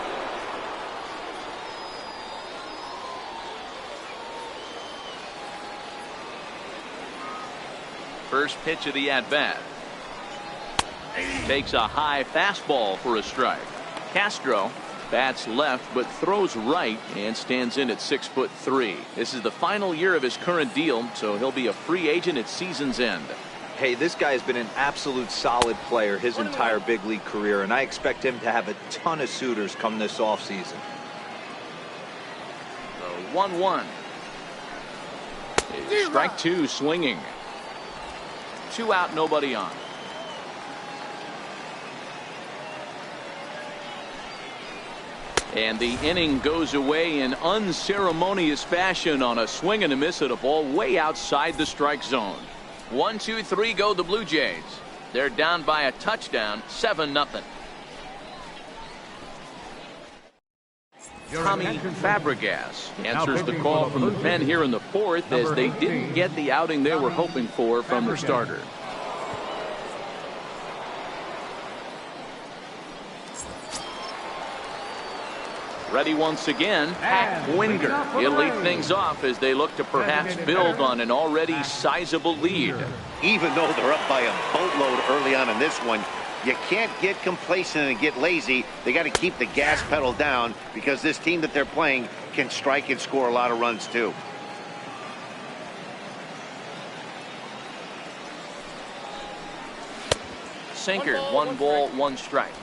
[SPEAKER 1] First pitch of the at-bat. Takes a high fastball for a strike. Castro Bats left but throws right and stands in at 6'3". This is the final year of his current deal, so he'll be a free agent at season's end.
[SPEAKER 3] Hey, this guy has been an absolute solid player his entire big league career, and I expect him to have a ton of suitors come this offseason.
[SPEAKER 1] The 1-1. Strike two, swinging. 2 out, nobody on. And the inning goes away in unceremonious fashion on a swing and a miss at a ball way outside the strike zone. 1, 2, 3 go the Blue Jays. They're down by a touchdown, 7-0. Tommy Fabregas answers the call from the pen here in the 4th as they didn't get the outing they were hoping for from their starter. Ready once again, Pat Winger. He'll lead things off as they look to perhaps build on an already sizable lead.
[SPEAKER 2] Even though they're up by a boatload early on in this one, you can't get complacent and get lazy. They got to keep the gas pedal down because this team that they're playing can strike and score a lot of runs too.
[SPEAKER 1] Sinker, 1 ball, 1 strike.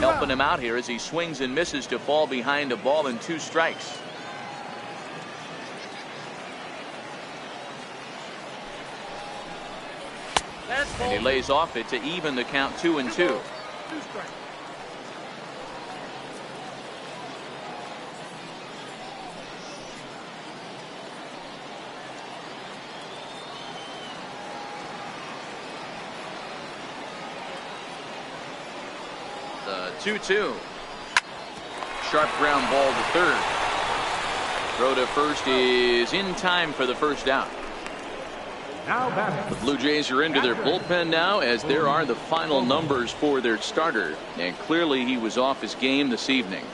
[SPEAKER 1] Helping him out here as he swings and misses to fall behind a ball and 2 strikes. And he lays off it to even the count 2-2. The 2-2. Sharp ground ball to third. Throw to first is in time for the first out. The Blue Jays are into their bullpen now as there are the final numbers for their starter, and clearly he was off his game this evening.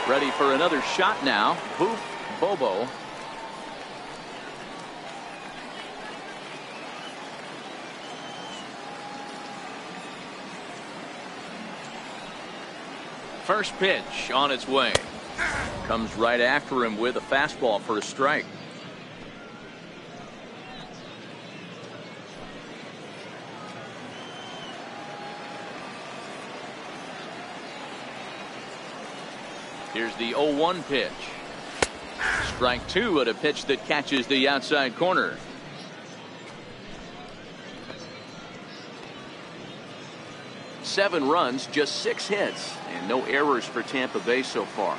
[SPEAKER 1] Ready for another shot now. Boof Bobo. First pitch on its way. Comes right after him with a fastball for a strike. Here's the 0-1 pitch. Strike 2 at a pitch that catches the outside corner. Seven runs, just 6 hits, and no errors for Tampa Bay so far.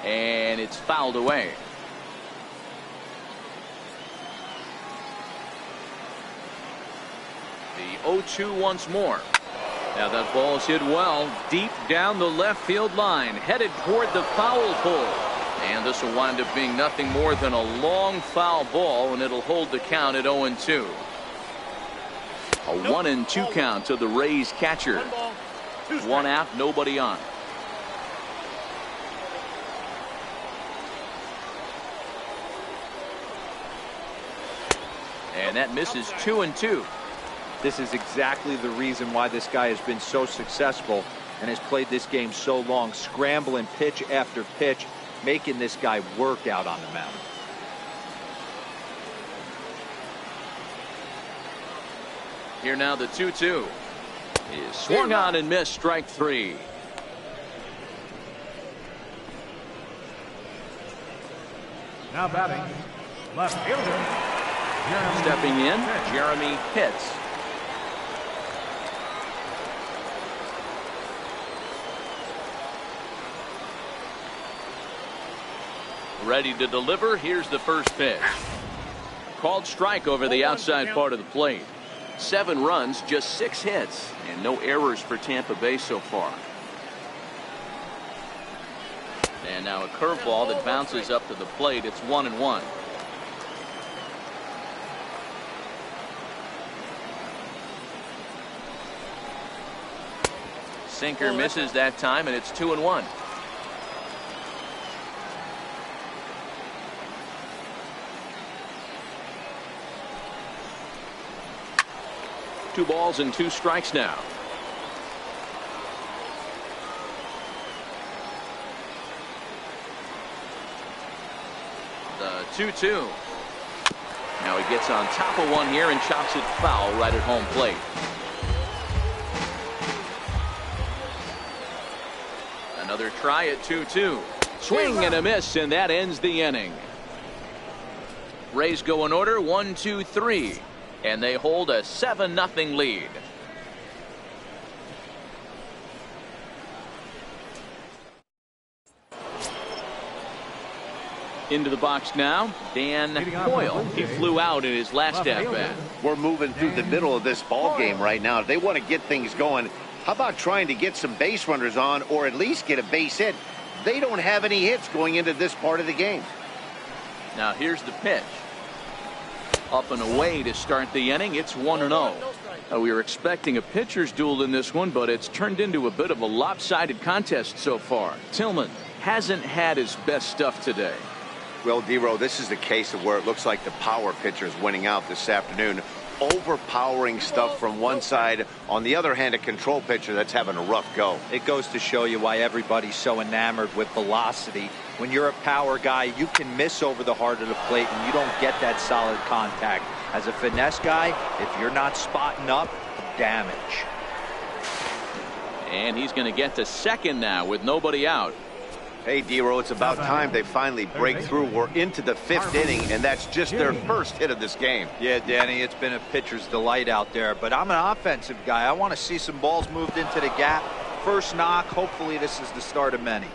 [SPEAKER 1] And it's fouled away. The 0-2 once more. Now that ball's hit well, deep down the left field line, headed toward the foul pole. And this will wind up being nothing more than a long foul ball, and it'll hold the count at 0-2. A 1-2 count to the Rays catcher. 1 out, nobody on. And that misses 2-2.
[SPEAKER 3] This is exactly the reason why this guy has been so successful and has played this game so long, scrambling pitch after pitch, making this guy work out on the mound.
[SPEAKER 1] Here now the 2-2 is swung on and missed, strike 3.
[SPEAKER 4] Now batting, left fielder.
[SPEAKER 1] Stepping in, Jeremy Pitts. Ready to deliver. Here's the first pitch. Called strike over the outside part of the plate. 7 runs, just 6 hits, and no errors for Tampa Bay so far. And now a curveball that bounces up to the plate. It's 1-1. Sinker misses that time, and it's 2-1. Two balls and two strikes now. The 2-2. Now he gets on top of one here and chops it foul right at home plate. Another try at 2-2. Swing and a miss, and that ends the inning. Rays go in order 1-2-3, and they hold a 7-0 lead. Into the box now, Dan Boyle. He flew out in his last at-bat.
[SPEAKER 2] We're moving through the middle of this ball game right now. If they want to get things going, how about trying to get some base runners on, or at least get a base hit? They don't have any hits going into this part of the game.
[SPEAKER 1] Now here's the pitch. Up and away to start the inning. It's 1-0. We were expecting a pitcher's duel in this one, but it's turned into a bit of a lopsided contest so far. Tillman hasn't had his best stuff today.
[SPEAKER 2] Well, D-Row, this is the case of where it looks like the power pitcher is winning out this afternoon. Overpowering stuff from one side. On the other hand, a control pitcher that's having a rough go.
[SPEAKER 3] It goes to show you why everybody's so enamored with velocity. When you're a power guy, you can miss over the heart of the plate and you don't get that solid contact. As a finesse guy, if you're not spotting up, damage.
[SPEAKER 1] And he's going to get to second now with nobody out.
[SPEAKER 2] Hey, D-Row, it's about time they finally break through. We're into the 5th inning, and that's just their first hit of this game.
[SPEAKER 3] Yeah, Danny, it's been a pitcher's delight out there, but I'm an offensive guy. I want to see some balls moved into the gap. First knock, hopefully this is the start of many.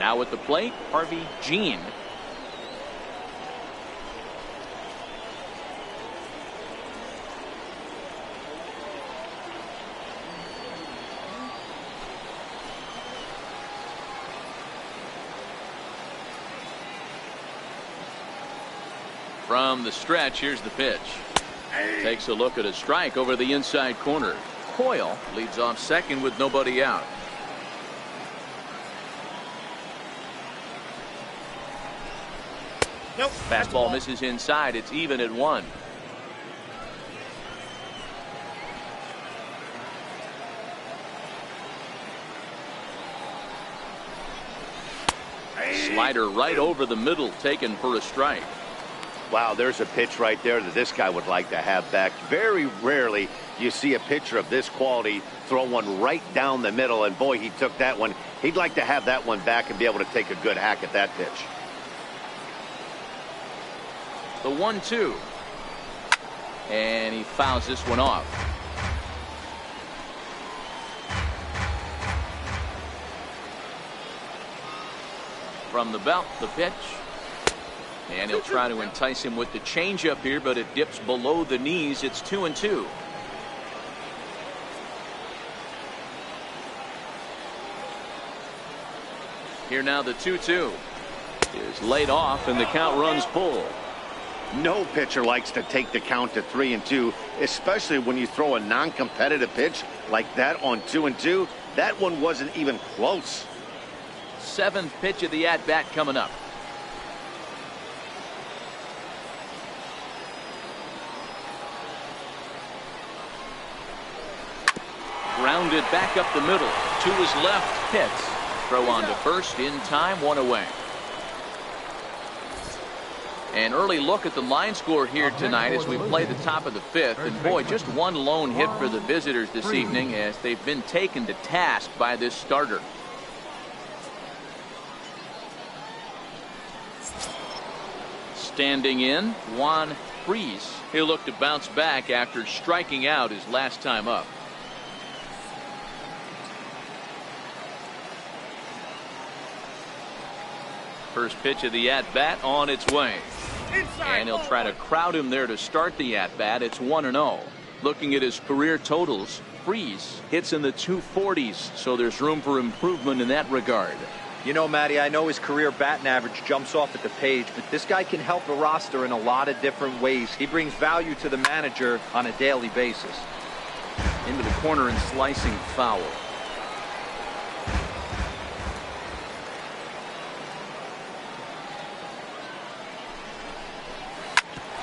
[SPEAKER 1] Now at the plate, Harvey Jean. From the stretch, here's the pitch. Takes a look at a strike over the inside corner. Coyle leads off second with nobody out.
[SPEAKER 5] Nope.
[SPEAKER 1] Fastball misses inside. It's even at 1. Slider right over the middle, taken for a strike.
[SPEAKER 2] Wow, there's a pitch right there that this guy would like to have back. Very rarely you see a pitcher of this quality throw one right down the middle, and boy, he took that one. He'd like to have that one back and be able to take a good hack at that pitch.
[SPEAKER 1] The 1-2. And he fouls this one off. From the belt, the pitch. And he'll try to entice him with the changeup here, but it dips below the knees. It's 2-2. Here now the 2-2 is laid off, and the count runs full.
[SPEAKER 2] No pitcher likes to take the count to 3-2, especially when you throw a non-competitive pitch like that on 2-2. That one wasn't even close.
[SPEAKER 1] 7th pitch of the at-bat coming up. Grounded back up the middle to his left. Pitts. Throw on to first in time, 1 away. An early look at the line score here tonight as we play the top of the 5th. And boy, just one lone hit for the visitors this evening as they've been taken to task by this starter. Standing in, Juan Freese. He'll look to bounce back after striking out his last time up. First pitch of the at-bat on its way. And he'll try to crowd him there to start the at-bat. It's 1-0. Looking at his career totals, Freese hits in the 240s, so there's room for improvement in that regard.
[SPEAKER 3] You know, Matty, I know his career batting average jumps off at the page, but this guy can help the roster in a lot of different ways. He brings value to the manager on a daily basis.
[SPEAKER 1] Into the corner and slicing foul.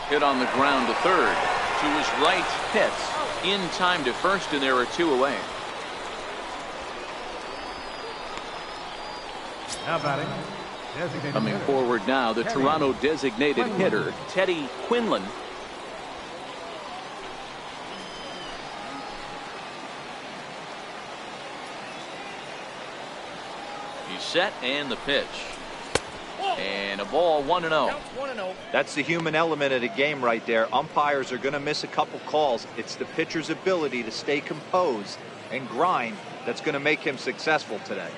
[SPEAKER 1] Hit on the ground to third. To his right, Pitts. In time to first, and there are two away.
[SPEAKER 4] Now batting. Designated
[SPEAKER 1] Coming
[SPEAKER 4] hitter.
[SPEAKER 1] forward now, the Toronto designated hitter, Teddy Quinlan. He's set, and the pitch. And a ball, 1-0.
[SPEAKER 3] That's the human element of the game right there. Umpires are going to miss a couple calls. It's the pitcher's ability to stay composed and grind that's going to make him successful today.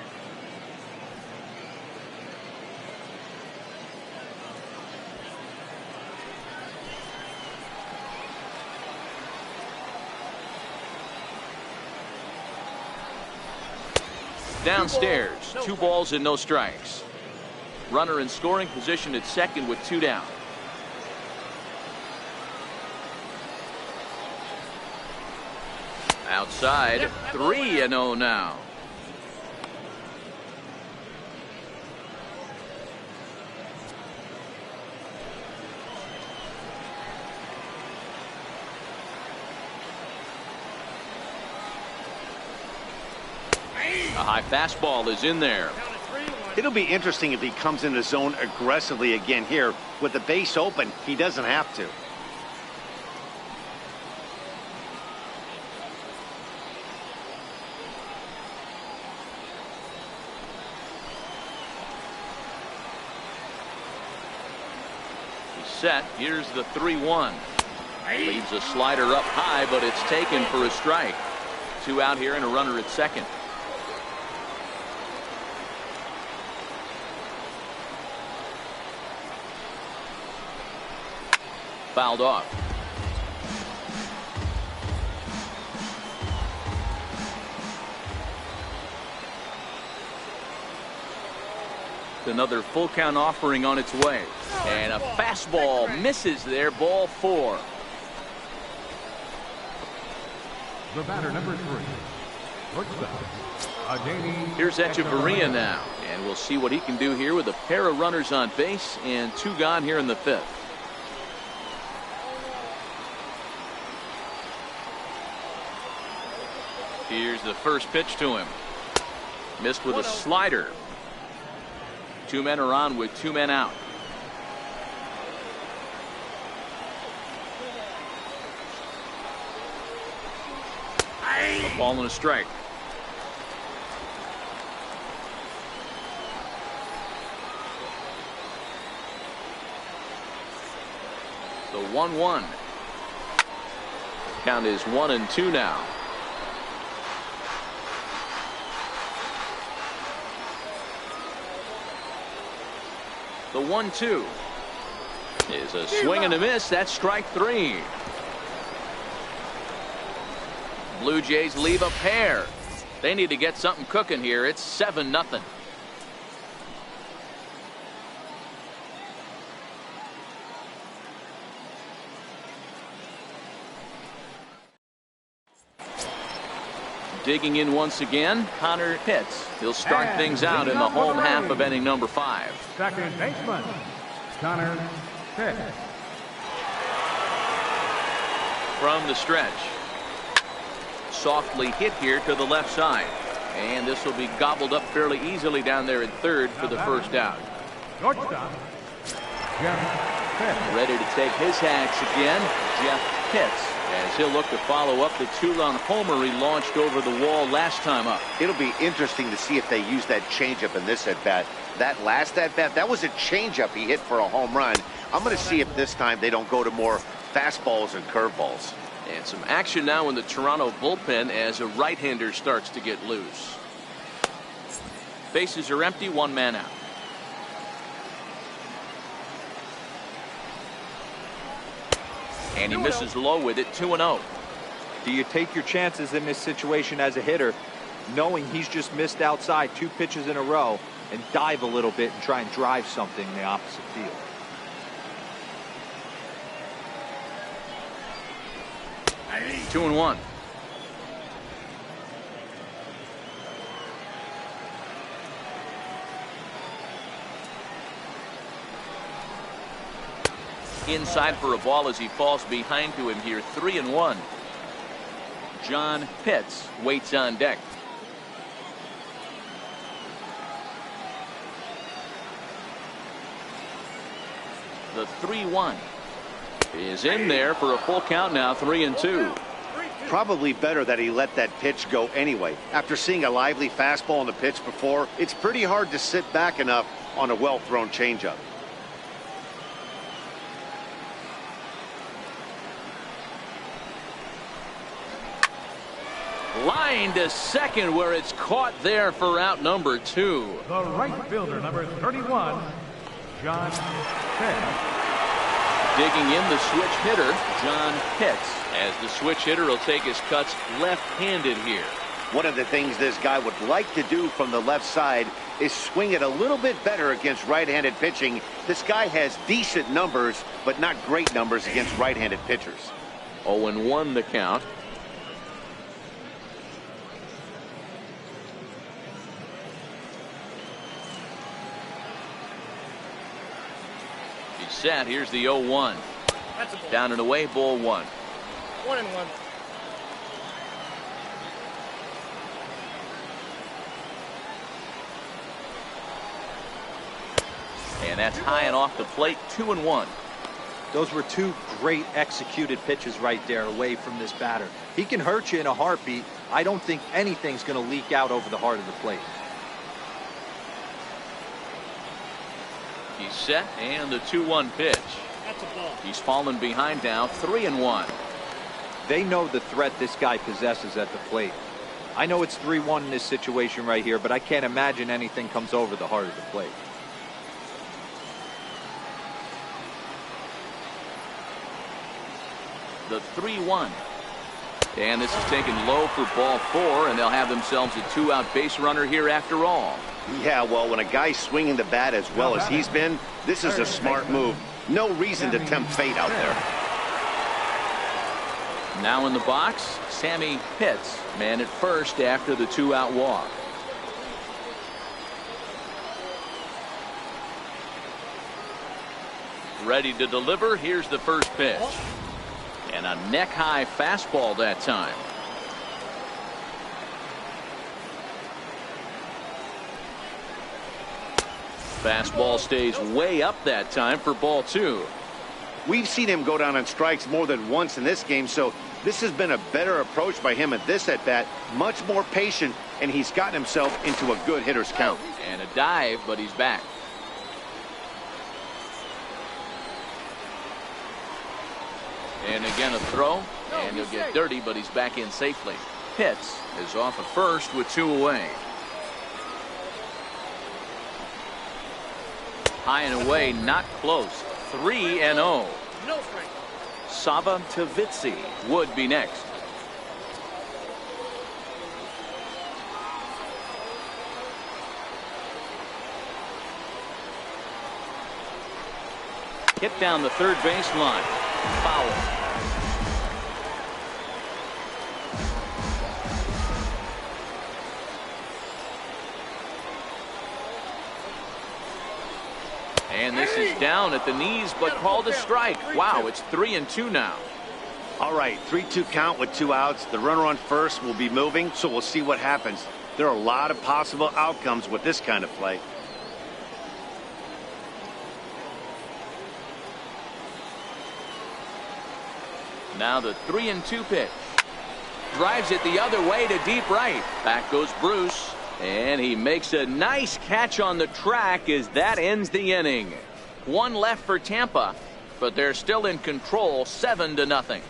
[SPEAKER 1] Downstairs, 2 balls and no strikes. Runner in scoring position at second with 2 down. Outside, 3-0 now. A high fastball is in there.
[SPEAKER 2] It'll be interesting if he comes in the zone aggressively again here. With the base open, he doesn't have to.
[SPEAKER 1] He's set. Here's the 3-1. Leaves a slider up high, but it's taken for a strike. 2 out here and a runner at second. Fouled off. Another full count offering on its way. And a fastball misses there. Ball 4.
[SPEAKER 4] The batter, number 3. Shortstop.
[SPEAKER 1] Here's Echeverria now. And we'll see what he can do here with a pair of runners on base and 2 gone here in the 5th. Here's the first pitch to him. Missed with a slider. 2 men are on with 2 men out. A ball and a strike. The 1-1. Count is 1-2 now. The 1-2 is a swing and a miss. That's strike 3. Blue Jays leave a pair. They need to get something cooking here. It's 7-0. Digging in once again, Connor Pitts. He'll start things out in the home half of inning number 5.
[SPEAKER 4] Second baseman, Connor Pitts.
[SPEAKER 1] From the stretch. Softly hit here to the left side. And this will be gobbled up fairly easily down there at third for the first out.
[SPEAKER 4] Shortstop, Jeff Pitts.
[SPEAKER 1] Ready to take his hacks again, Jeff Pitts, as he'll look to follow up the 2-run homer he launched over the wall last time up.
[SPEAKER 2] It'll be interesting to see if they use that changeup in this at-bat. That last at-bat, that was a changeup he hit for a home run. I'm going to see if this time they don't go to more fastballs and curveballs.
[SPEAKER 1] And some action now in the Toronto bullpen as a right-hander starts to get loose. Bases are empty, 1 man out. And he misses low with it, 2-0.
[SPEAKER 3] Do you take your chances in this situation as a hitter, knowing he's just missed outside 2 pitches in a row, and dive a little bit and try and drive something in the opposite field.
[SPEAKER 1] 2-1. Inside for a ball as he falls behind to him here. 3-1. John Pitts waits on deck. The 3-1 is in there for a full count now. 3-2.
[SPEAKER 2] Probably better that he let that pitch go anyway. After seeing a lively fastball on the pitch before, it's pretty hard to sit back enough on a well-thrown changeup.
[SPEAKER 1] Line to second where it's caught there for out number 2.
[SPEAKER 4] The right fielder, number 31, John Pitts.
[SPEAKER 1] Digging in the switch hitter, John Pitts, as the switch hitter will take his cuts left-handed here.
[SPEAKER 2] One of the things this guy would like to do from the left side is swing it a little bit better against right-handed pitching. This guy has decent numbers, but not great numbers against right-handed pitchers.
[SPEAKER 1] 0-1 the count. He's set. Here's the 0-1. Down and away, ball 1.
[SPEAKER 5] 1-1.
[SPEAKER 1] And that's high and off the plate. 2-1.
[SPEAKER 3] Those were two great executed pitches right there away from this batter. He can hurt you in a heartbeat. I don't think anything's going to leak out over the heart of the plate.
[SPEAKER 1] He's set, and the 2-1 pitch.
[SPEAKER 5] That's a ball.
[SPEAKER 1] He's fallen behind now. 3-1.
[SPEAKER 3] They know the threat this guy possesses at the plate. I know it's 3-1 in this situation right here, but I can't imagine anything comes over the heart of the plate.
[SPEAKER 1] The 3-1. And this is taken low for ball 4, and they'll have themselves a 2-out base runner here after all.
[SPEAKER 2] Yeah, well, when a guy's swinging the bat as well as he's been, this is a smart move. No reason to tempt fate out there.
[SPEAKER 1] Now in the box, Sammy Pitts, man at first after the 2-out walk. Ready to deliver. Here's the first pitch. And a neck-high fastball that time. Fastball stays way up that time for ball 2.
[SPEAKER 2] We've seen him go down on strikes more than once in this game, so this has been a better approach by him at this at-bat. Much more patient, and he's gotten himself into a good hitter's count.
[SPEAKER 1] And a dive, but he's back. And again a throw, and he'll get dirty, but he's back in safely. Pitts is off at first with 2 away. High and away, not close. 3-0.
[SPEAKER 5] No strike.
[SPEAKER 1] Sava Tavitsi would be next. Hit down the third baseline. Foul. And this is down at the knees, but called a strike. Wow, it's 3-2 now.
[SPEAKER 2] All right, 3-2 count with 2 outs. The runner on first will be moving, so we'll see what happens. There are a lot of possible outcomes with this kind of play.
[SPEAKER 1] Now the 3-2 pitch. Drives it the other way to deep right. Back goes Bruce. And he makes a nice catch on the track as that ends the inning. 1 left for Tampa, but they're still in control, 7-0.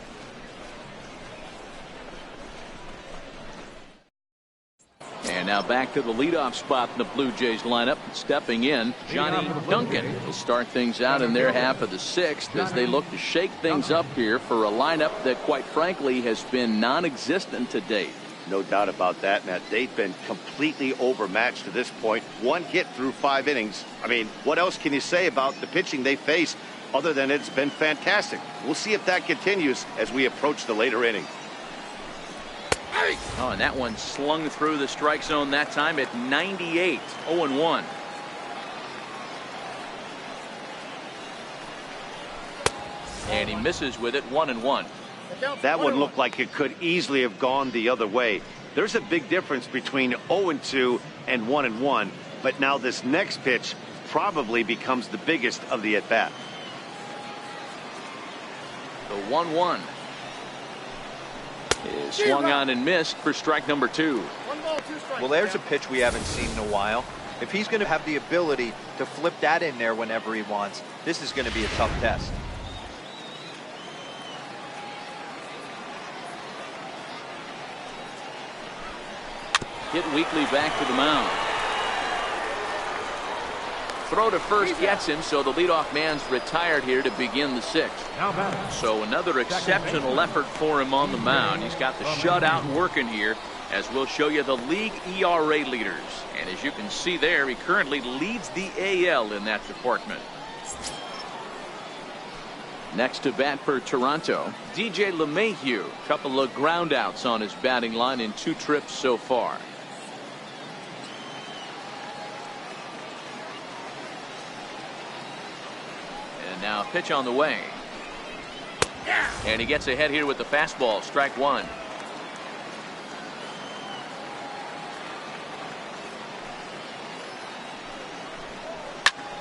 [SPEAKER 1] And now back to the leadoff spot in the Blue Jays lineup. Stepping in, Johnny Duncan will start things out in their half of the 6th as they look to shake things up here for a lineup that, quite frankly, has been non-existent to date.
[SPEAKER 2] No doubt about that, Matt. They've been completely overmatched to this point. One hit through 5 innings. I mean, what else can you say about the pitching they faced other than it's been fantastic? We'll see if that continues as we approach the later inning.
[SPEAKER 1] Oh, and that one slung through the strike zone that time at 98. 0-1. And he misses with it. 1-1.
[SPEAKER 2] That one looked like it could easily have gone the other way. There's a big difference between 0-2 and 1-1, but now this next pitch probably becomes the biggest of the at-bat.
[SPEAKER 1] The 1-1 is swung on and missed for strike number 2.
[SPEAKER 5] 1 ball, 2 strikes.
[SPEAKER 3] Well, there's a pitch we haven't seen in a while. If he's going to have the ability to flip that in there whenever he wants, this is going to be a tough test.
[SPEAKER 1] Hit weakly back to the mound. Throw to first gets him, so the leadoff man's retired here to begin the 6th.
[SPEAKER 4] Now batting.
[SPEAKER 1] So another exceptional effort for him on the mound. He's got the shutout working here, as we'll show you the league ERA leaders. And as you can see there, he currently leads the AL in that department. Next to bat for Toronto, DJ LeMahieu. Couple of groundouts on his batting line in 2 trips so far. And now a pitch on the way. And he gets ahead here with the fastball. Strike 1.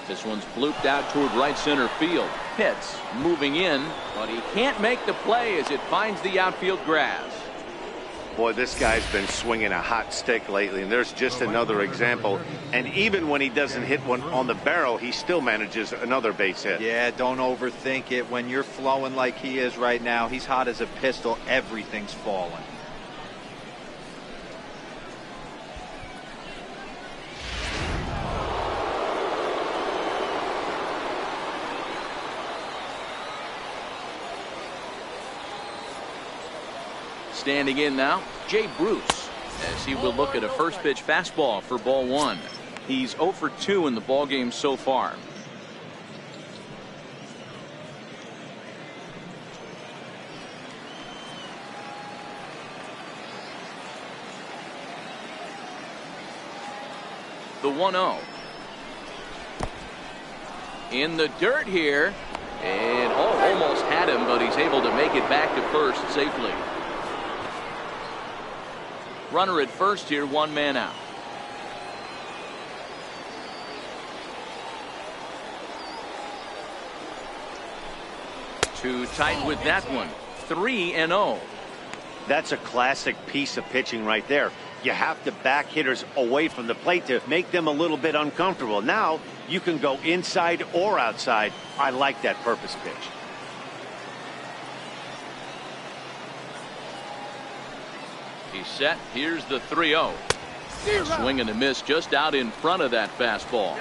[SPEAKER 1] This one's blooped out toward right center field. Pitts moving in, but he can't make the play as it finds the outfield grass.
[SPEAKER 2] Boy, this guy's been swinging a hot stick lately, and there's just another example. And even when he doesn't hit one on the barrel, he still manages another base hit.
[SPEAKER 3] Yeah, don't overthink it. When you're flowing like he is right now, he's hot as a pistol. Everything's falling.
[SPEAKER 1] Standing in now, Jay Bruce, as he will look at a first pitch fastball for ball 1. He's 0 for 2 in the ballgame so far. The 1-0. In the dirt here, and almost had him, but he's able to make it back to first safely. Runner at first here, 1 man out. Too tight with that one. 3-0.
[SPEAKER 2] That's a classic piece of pitching right there. You have to back hitters away from the plate to make them a little bit uncomfortable. Now you can go inside or outside. I like that purpose pitch.
[SPEAKER 1] He's set. Here's the 3-0. Swing and a miss just out in front of that fastball.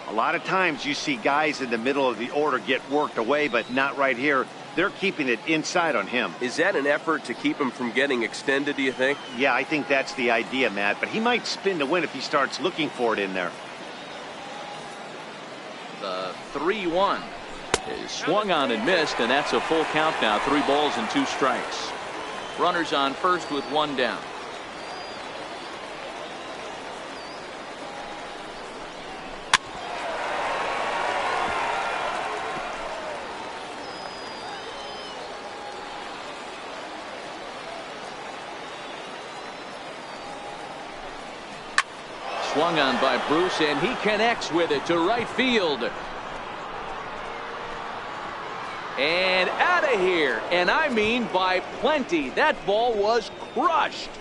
[SPEAKER 2] A lot of times you see guys in the middle of the order get worked away, but not right here. They're keeping it inside on him.
[SPEAKER 6] Is that an effort to keep him from getting extended, do you think?
[SPEAKER 2] Yeah, I think that's the idea, Matt, but he might spin to win if he starts looking for it in there.
[SPEAKER 1] The 3-1 is swung on and missed, and that's a full count now. 3 balls and 2 strikes. Runners on first with 1 down. Swung on by Bruce, and he connects with it to right field. And out of here, and I mean by plenty. That ball was crushed.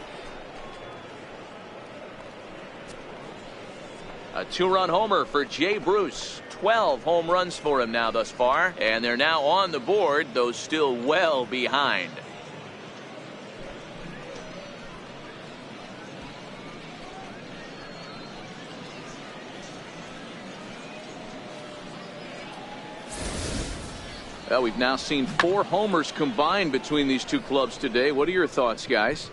[SPEAKER 1] A 2-run homer for Jay Bruce. 12 home runs for him now thus far, and they're now on the board, though still well behind. Well, we've now seen 4 homers combined between these two clubs today. What are your thoughts, guys?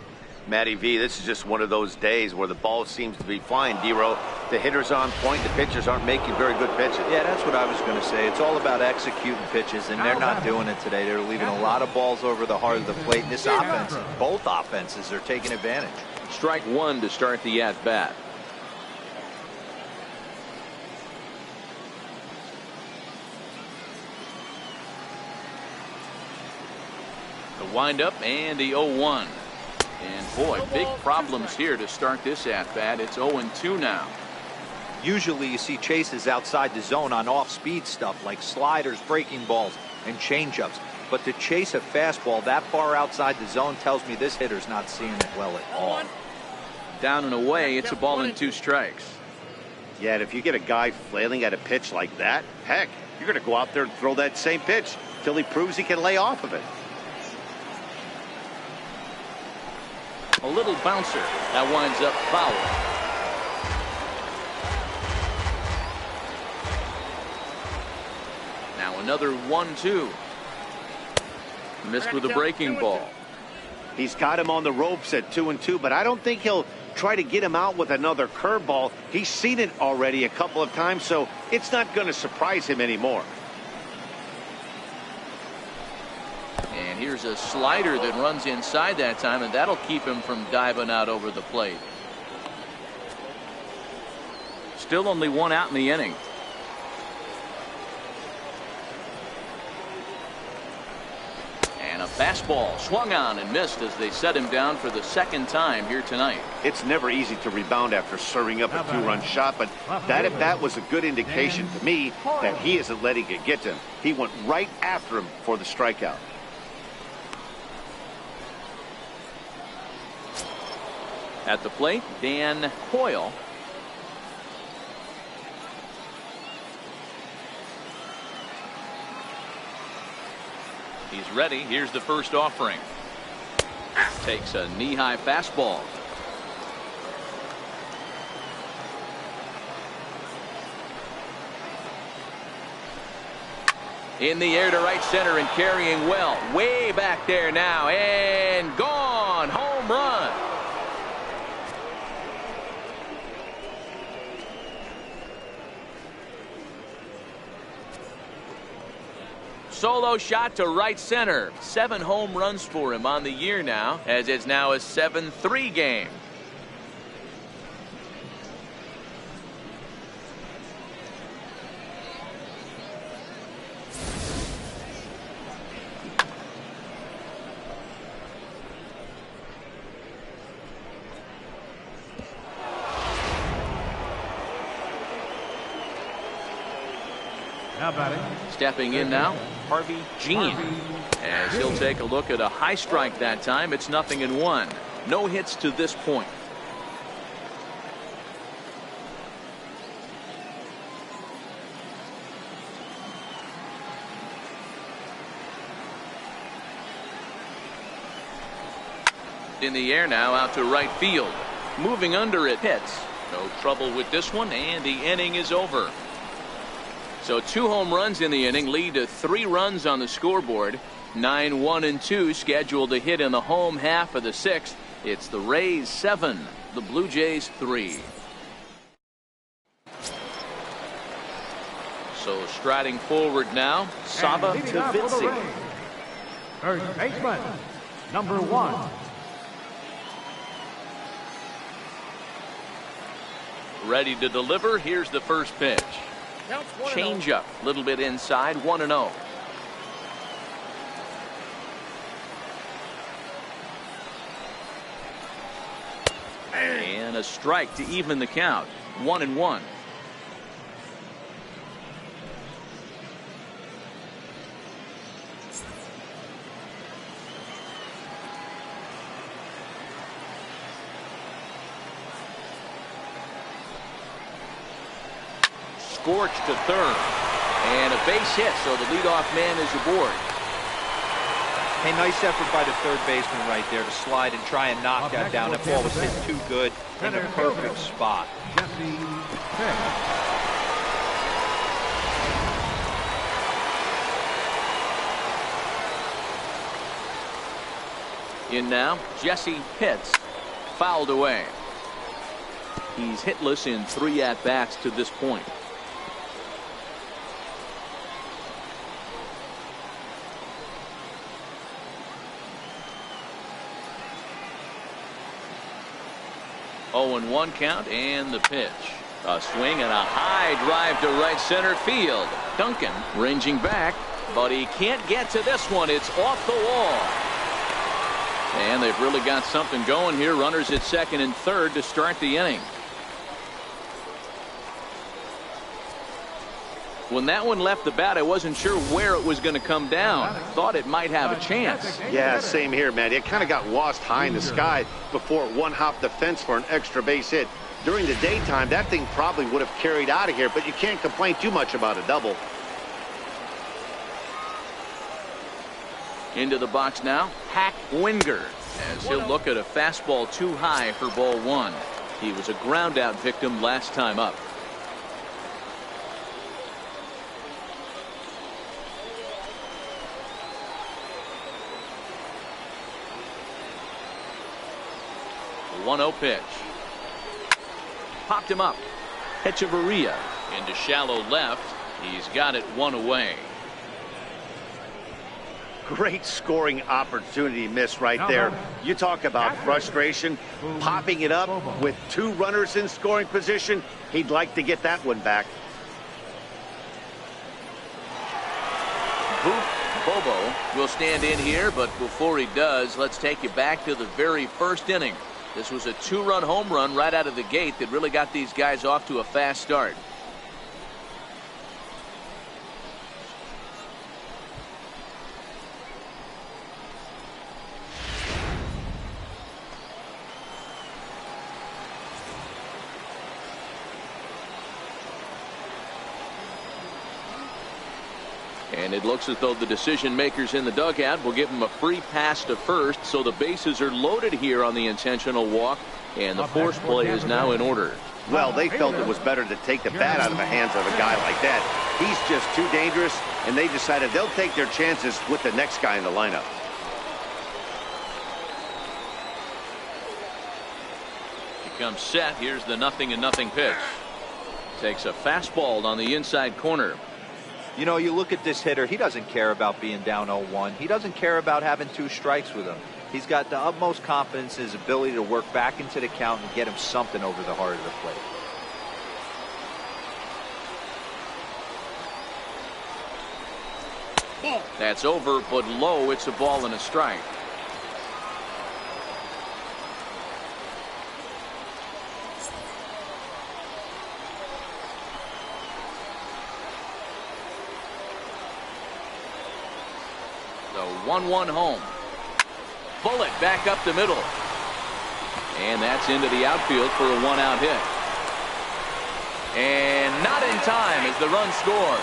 [SPEAKER 2] Matty V, this is just one of those days where the ball seems to be flying, Dero. The hitter's on point, the pitchers aren't making very good pitches.
[SPEAKER 3] Yeah, that's what I was going to say. It's all about executing pitches, and they're not doing it today. They're leaving a lot of balls over the heart of the plate, and this offense, both offenses are taking advantage.
[SPEAKER 1] Strike one to start the at-bat. The windup and the 0-1. And boy, big problems here to start this at-bat. It's 0-2 now.
[SPEAKER 3] Usually you see chases outside the zone on off-speed stuff like sliders, breaking balls, and changeups. But to chase a fastball that far outside the zone tells me this hitter's not seeing it well at all.
[SPEAKER 1] Down and away, it's a ball and 2 strikes.
[SPEAKER 2] Yeah, and if you get a guy flailing at a pitch like that, heck, you're going to go out there and throw that same pitch till he proves he can lay off of it.
[SPEAKER 1] A little bouncer that winds up foul. Now another 1-2. Missed with a breaking ball.
[SPEAKER 2] He's got him on the ropes at 2-2, but I don't think he'll try to get him out with another curveball. He's seen it already a couple of times, so it's not going to surprise him anymore.
[SPEAKER 1] And here's a slider that runs inside that time, and that'll keep him from diving out over the plate. Still only 1 out in the inning. And a fastball swung on and missed as they set him down for the 2nd time here tonight.
[SPEAKER 2] It's never easy to rebound after serving up a 2-run shot, but that at bat was a good indication to me that he isn't letting it get to him. He went right after him for the strikeout.
[SPEAKER 1] At the plate, Dan Hoyle. He's ready. Here's the first offering. Takes a knee-high fastball. In the air to right center and carrying well. Way back there now and gone. Home run. Solo shot to right center. 7 home runs for him on the year now, as it's now a 7-3 game.
[SPEAKER 4] Now batting.
[SPEAKER 1] Stepping in now, Harvey Jean, as he'll take a look at a high strike that time. It's 0-1. No hits to this point. In the air now, out to right field. Moving under it, hits. No trouble with this one, and the inning is over. So 2 home runs in the inning lead to 3 runs on the scoreboard. 9, 1, and 2 scheduled to hit in the home half of the 6th. It's the Rays 7, the Blue Jays 3. So striding forward now, Saba to Vitzi.
[SPEAKER 4] First baseman, number 1.
[SPEAKER 1] Ready to deliver. Here's the first pitch. Change up, a little bit inside, 1-0. And a strike to even the count, 1-1. Scorched to third, and a base hit, so the leadoff man is aboard.
[SPEAKER 3] Hey, nice effort by the third baseman right there to slide and try and knock that down. That ball was hit too good in the perfect spot.
[SPEAKER 4] Jesse Pitt.
[SPEAKER 1] In now, Jesse Pitts. fouled away. He's hitless in 3 at-bats to this point. Oh, and 1 count, and the pitch. A swing and a high drive to right center field. Duncan ranging back, but he can't get to this one. It's off the wall. And they've really got something going here. Runners at second and third to start the inning. When that one left the bat, I wasn't sure where it was going to come down. Thought it might have a chance.
[SPEAKER 2] Yeah, same here, man. It kind of got lost high in the sky before it one-hopped the fence for an extra base hit. During the daytime, that thing probably would have carried out of here, but you can't complain too much about a double.
[SPEAKER 1] Into the box now, Hack Winger, as he'll look at a fastball too high for ball 1. He was a ground-out victim last time up. The 1-0 pitch. Popped him up. Hechavarria into shallow left. He's got it 1 away.
[SPEAKER 2] Great scoring opportunity miss right there. You talk about frustration. Popping it up with 2 runners in scoring position. He'd like to get that one back.
[SPEAKER 1] Bobo will stand in here, but before he does, let's take you back to the very first inning. This was a 2-run home run right out of the gate that really got these guys off to a fast start. And it looks as though the decision makers in the dugout will give him a free pass to first, so the bases are loaded here on the intentional walk, and the force play is now in order.
[SPEAKER 2] Well, they felt it was better to take the bat out of the hands of a guy like that. He's just too dangerous, and they decided they'll take their chances with the next guy in the lineup.
[SPEAKER 1] He comes set. Here's the 0-0 pitch. Takes a fastball on the inside corner.
[SPEAKER 3] You know, you look at this hitter, he doesn't care about being down 0-1. He doesn't care about having 2 strikes with him. He's got the utmost confidence in his ability to work back into the count and get him something over the heart of the plate.
[SPEAKER 5] Ball.
[SPEAKER 1] That's over, but low. It's a ball and a strike. The 1-1 home. Bullet back up the middle. And that's into the outfield for a 1-out hit. And not in time as the run scores.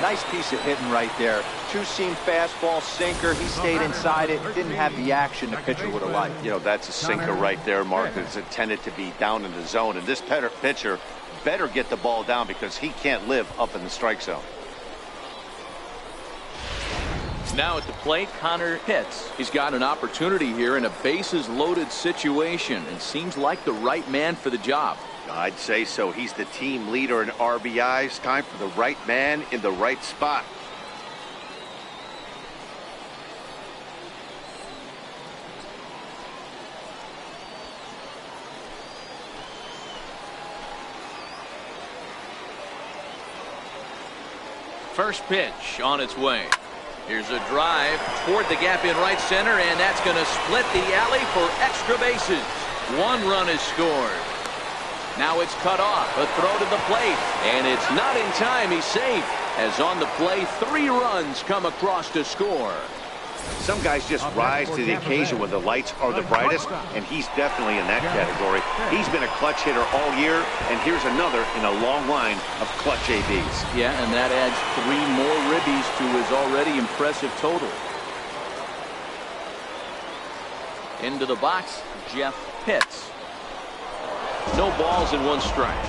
[SPEAKER 3] Nice piece of hitting right there. 2-seam fastball, sinker. He stayed inside it. Didn't have the action the pitcher would have liked.
[SPEAKER 2] You know, that's a sinker right there, Mark. It's intended to be down in the zone. And this pitcher better get the ball down because he can't live up in the strike zone.
[SPEAKER 1] Now at the plate, Connor Pitts. He's got an opportunity here in a bases loaded situation and seems like the right man for the job.
[SPEAKER 2] I'd say so. He's the team leader in RBIs. Time for the right man in the right spot.
[SPEAKER 1] First pitch on its way. Here's a drive toward the gap in right center, and that's going to split the alley for extra bases. 1 run is scored. Now it's cut off. A throw to the plate, and it's not in time. He's safe. As on the play, 3 runs come across to score.
[SPEAKER 2] Some guys just rise to the occasion when the lights are the brightest, and he's definitely in that category. He's been a clutch hitter all year, and here's another in a long line of clutch ABs.
[SPEAKER 1] Yeah, and that adds 3 more ribbies to his already impressive total. Into the box, Jeff Pitts. No balls and 1 strike.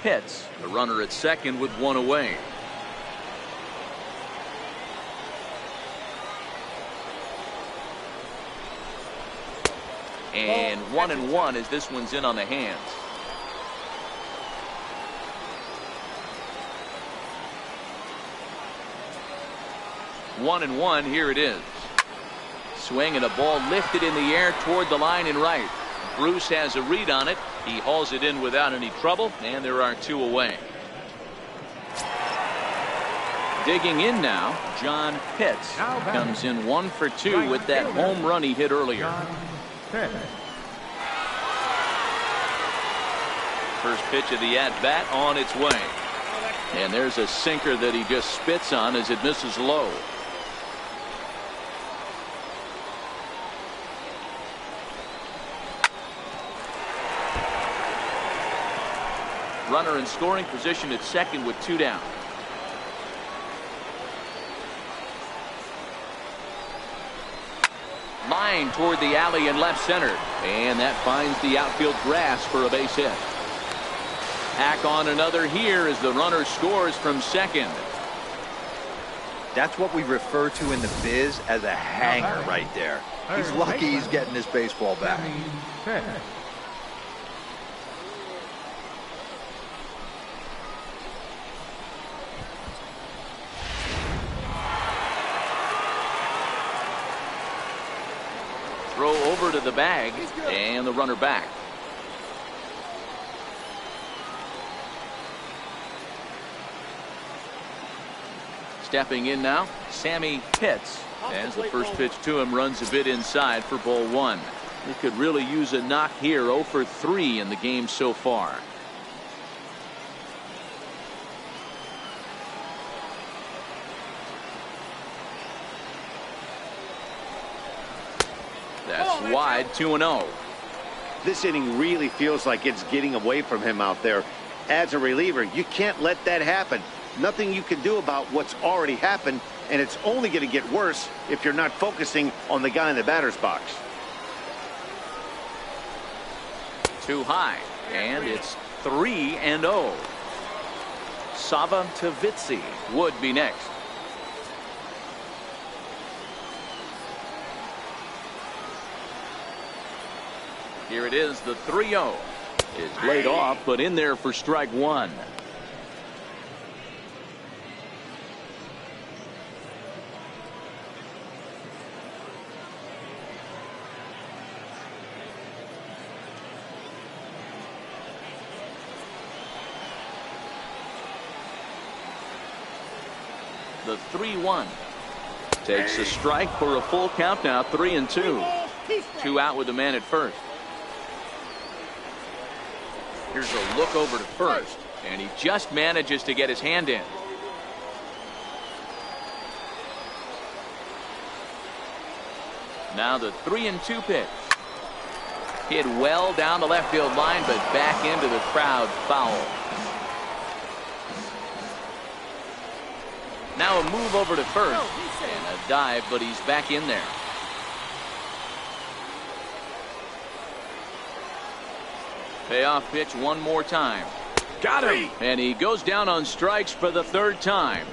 [SPEAKER 1] Pitts, the runner at second with 1 away. And 1-1 as this one's in on the hands. One and one, here it is. Swing and a ball lifted in the air toward the line and right. Bruce has a read on it. He hauls it in without any trouble, and there are 2 away. Digging in now, John Pitts comes in 1 for 2 with that home run he hit earlier. First pitch of the at-bat on its way. And there's a sinker that he just spits on as it misses low. Runner in scoring position at second with 2 down. Line toward the alley and left center. And that finds the outfield grass for a base hit. Hack on another here as the runner scores from second.
[SPEAKER 3] That's what we refer to in the biz as a hanger right there. He's lucky he's getting his baseball back.
[SPEAKER 1] Throw over to the bag and the runner back. Stepping in now, Sammy Pitts, as the first pitch to him runs a bit inside for ball 1. He could really use a knock here. 0 for 3 in the game so far. That's wide, 2-0.
[SPEAKER 2] This inning really feels like it's getting away from him out there. As a reliever, you can't let that happen. Nothing you can do about what's already happened, and it's only going to get worse if you're not focusing on the guy in the batter's box.
[SPEAKER 1] Too high, and it's 3-0. Sava Tavitsi would be next. Here it is, the 3-0 is laid off, but in there for strike 1. The 3-1 takes a strike for a full count now. 3-2. 2 out with the man at first. Here's a look over to first, and he just manages to get his hand in. Now the 3-2 pitch. Hit well down the left field line, but back into the crowd foul. Now a move over to first, and a dive, but he's back in there. Payoff pitch one more time. Got him! And he goes down on strikes for the 3rd time.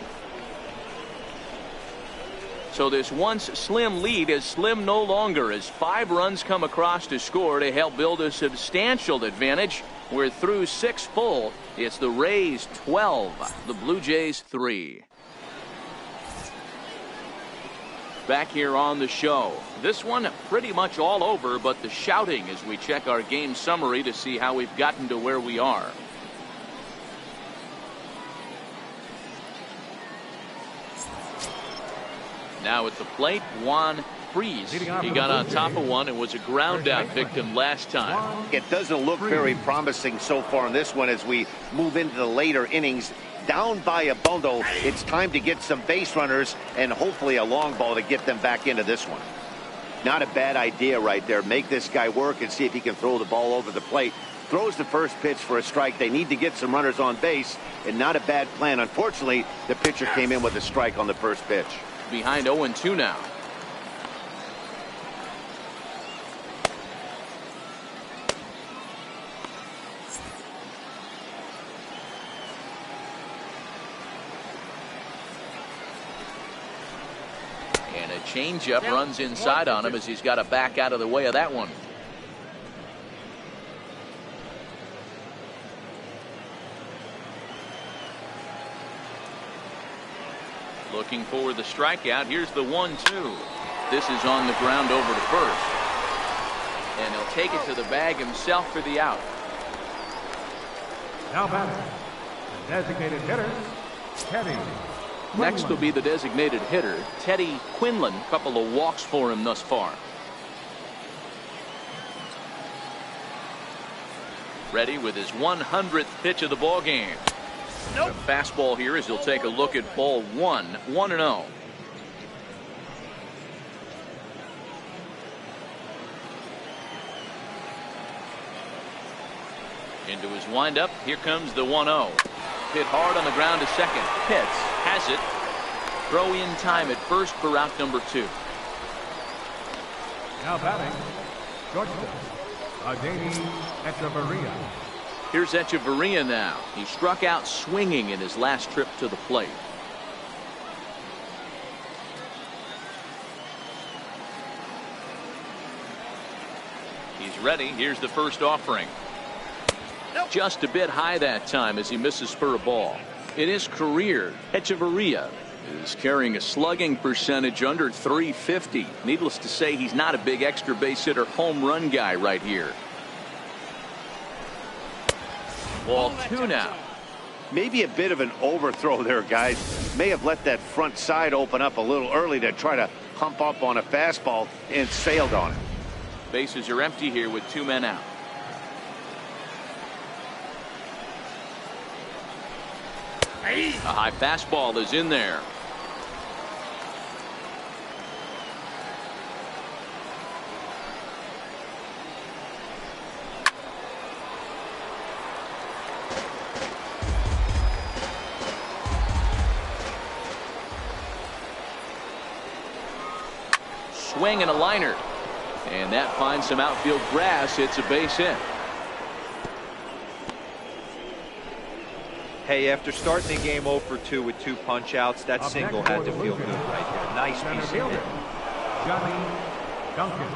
[SPEAKER 1] So this once slim lead is slim no longer as 5 runs come across to score to help build a substantial advantage. We're through 6 full. It's the Rays 12, the Blue Jays 3. Back here on the show. This one pretty much all over, but the shouting as we check our game summary to see how we've gotten to where we are. Now at the plate, Juan Freeze. He got on top of one and was a ground out victim last time.
[SPEAKER 2] It doesn't look very promising so far in this one as we move into the later innings. Down by a bundle, it's time to get some base runners and hopefully a long ball to get them back into this one. Not a bad idea right there. Make this guy work and see if he can throw the ball over the plate. Throws the first pitch for a strike. They need to get some runners on base, and not a bad plan. Unfortunately, the pitcher came in with a strike on the first pitch.
[SPEAKER 1] Behind 0-2 now. And a changeup runs inside on him as he's got to back out of the way of that one. Looking for the strikeout. Here's the 1-2. This is on the ground over to first. And he'll take it to the bag himself for the out.
[SPEAKER 4] Now batting, the designated hitter, Teddy.
[SPEAKER 1] Next will be the designated hitter, Teddy Quinlan. A couple of walks for him thus far. Ready with his 100th pitch of the ball game. Nope. The fastball here as he'll take a look at ball 1, 1-0. Into his windup. Here comes the 1-0. Hit hard on the ground to second. Pitts has it. Throw in time at first for out number 2.
[SPEAKER 4] Now batting, shortstop, Adeiny Hechavarria.
[SPEAKER 1] Here's Hechavarria now. He struck out swinging in his last trip to the plate. He's ready. Here's the first offering. Just a bit high that time as he misses for a ball. In his career, Hechavarria is carrying a slugging percentage under .350. Needless to say, he's not a big extra base hitter home run guy right here. Ball 2 now.
[SPEAKER 2] Maybe a bit of an overthrow there, guys. May have let that front side open up a little early to try to hump up on a fastball and sailed on it.
[SPEAKER 1] Bases are empty here with 2 men out. A high fastball is in there. Swing and a liner. And that finds some outfield grass. It's a base hit.
[SPEAKER 3] Hey, after starting the game 0-for-2 with 2 punch outs, that single had to feel good right there. Nice piece of hit.
[SPEAKER 4] Johnny Duncan.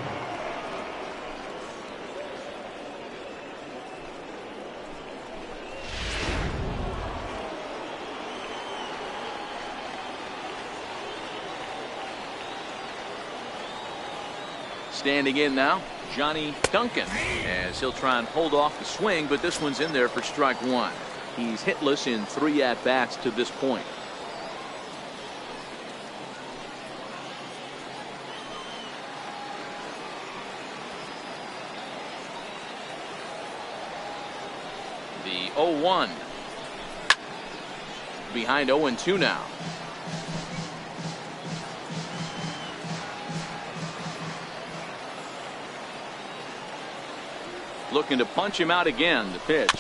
[SPEAKER 1] Standing in now, Johnny Duncan, as he'll try and hold off the swing, but this one's in there for strike 1. He's hitless in 3 at-bats to this point. The 0-1. Behind 0-2 now. Looking to punch him out again. The pitch.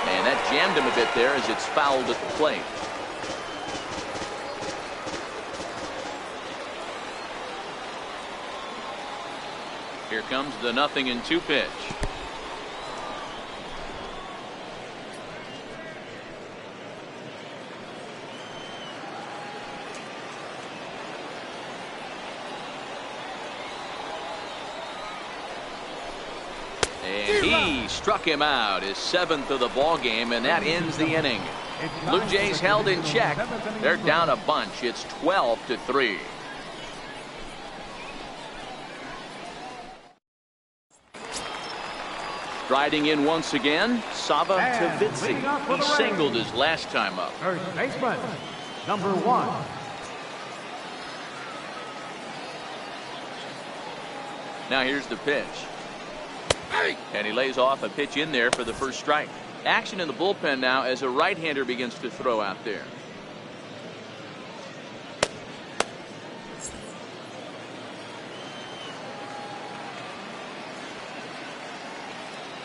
[SPEAKER 1] And that jammed him a bit there as it's fouled at the plate. Here comes the 0-2 pitch. And he struck him out, his 7th of the ball game, and that ends the inning. Blue Jays held in check. They're down a bunch. It's 12-3. Striding in once again, Sava Tavitzi. He singled his last time up.
[SPEAKER 4] First baseman, number 1.
[SPEAKER 1] Now here's the pitch. And he lays off a pitch in there for the first strike. Action in the bullpen now as a right-hander begins to throw out there.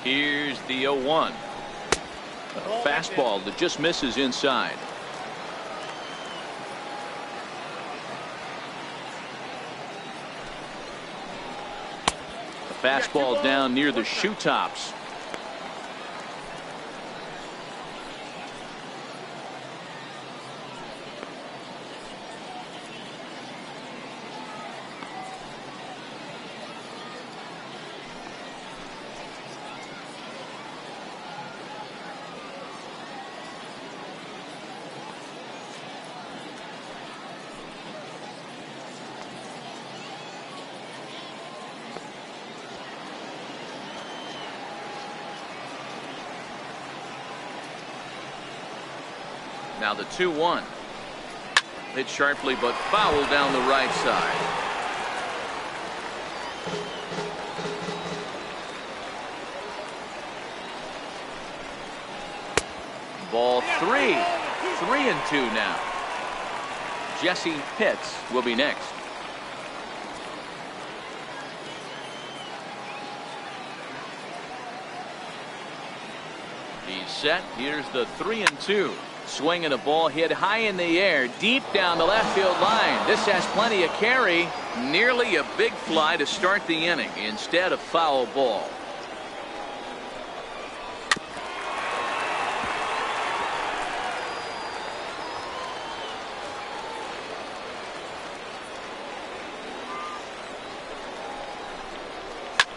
[SPEAKER 1] Here's the 0-1. A fastball that just misses inside. A fastball down near the shoe tops. Now the 2-1. Hit sharply but foul down the right side. Ball 3. 3-2 now. Jesse Pitts will be next. He's set. Here's the 3-2. Swinging a ball hit high in the air, deep down the left field line. This has plenty of carry. Nearly a big fly to start the inning. Instead, a foul ball.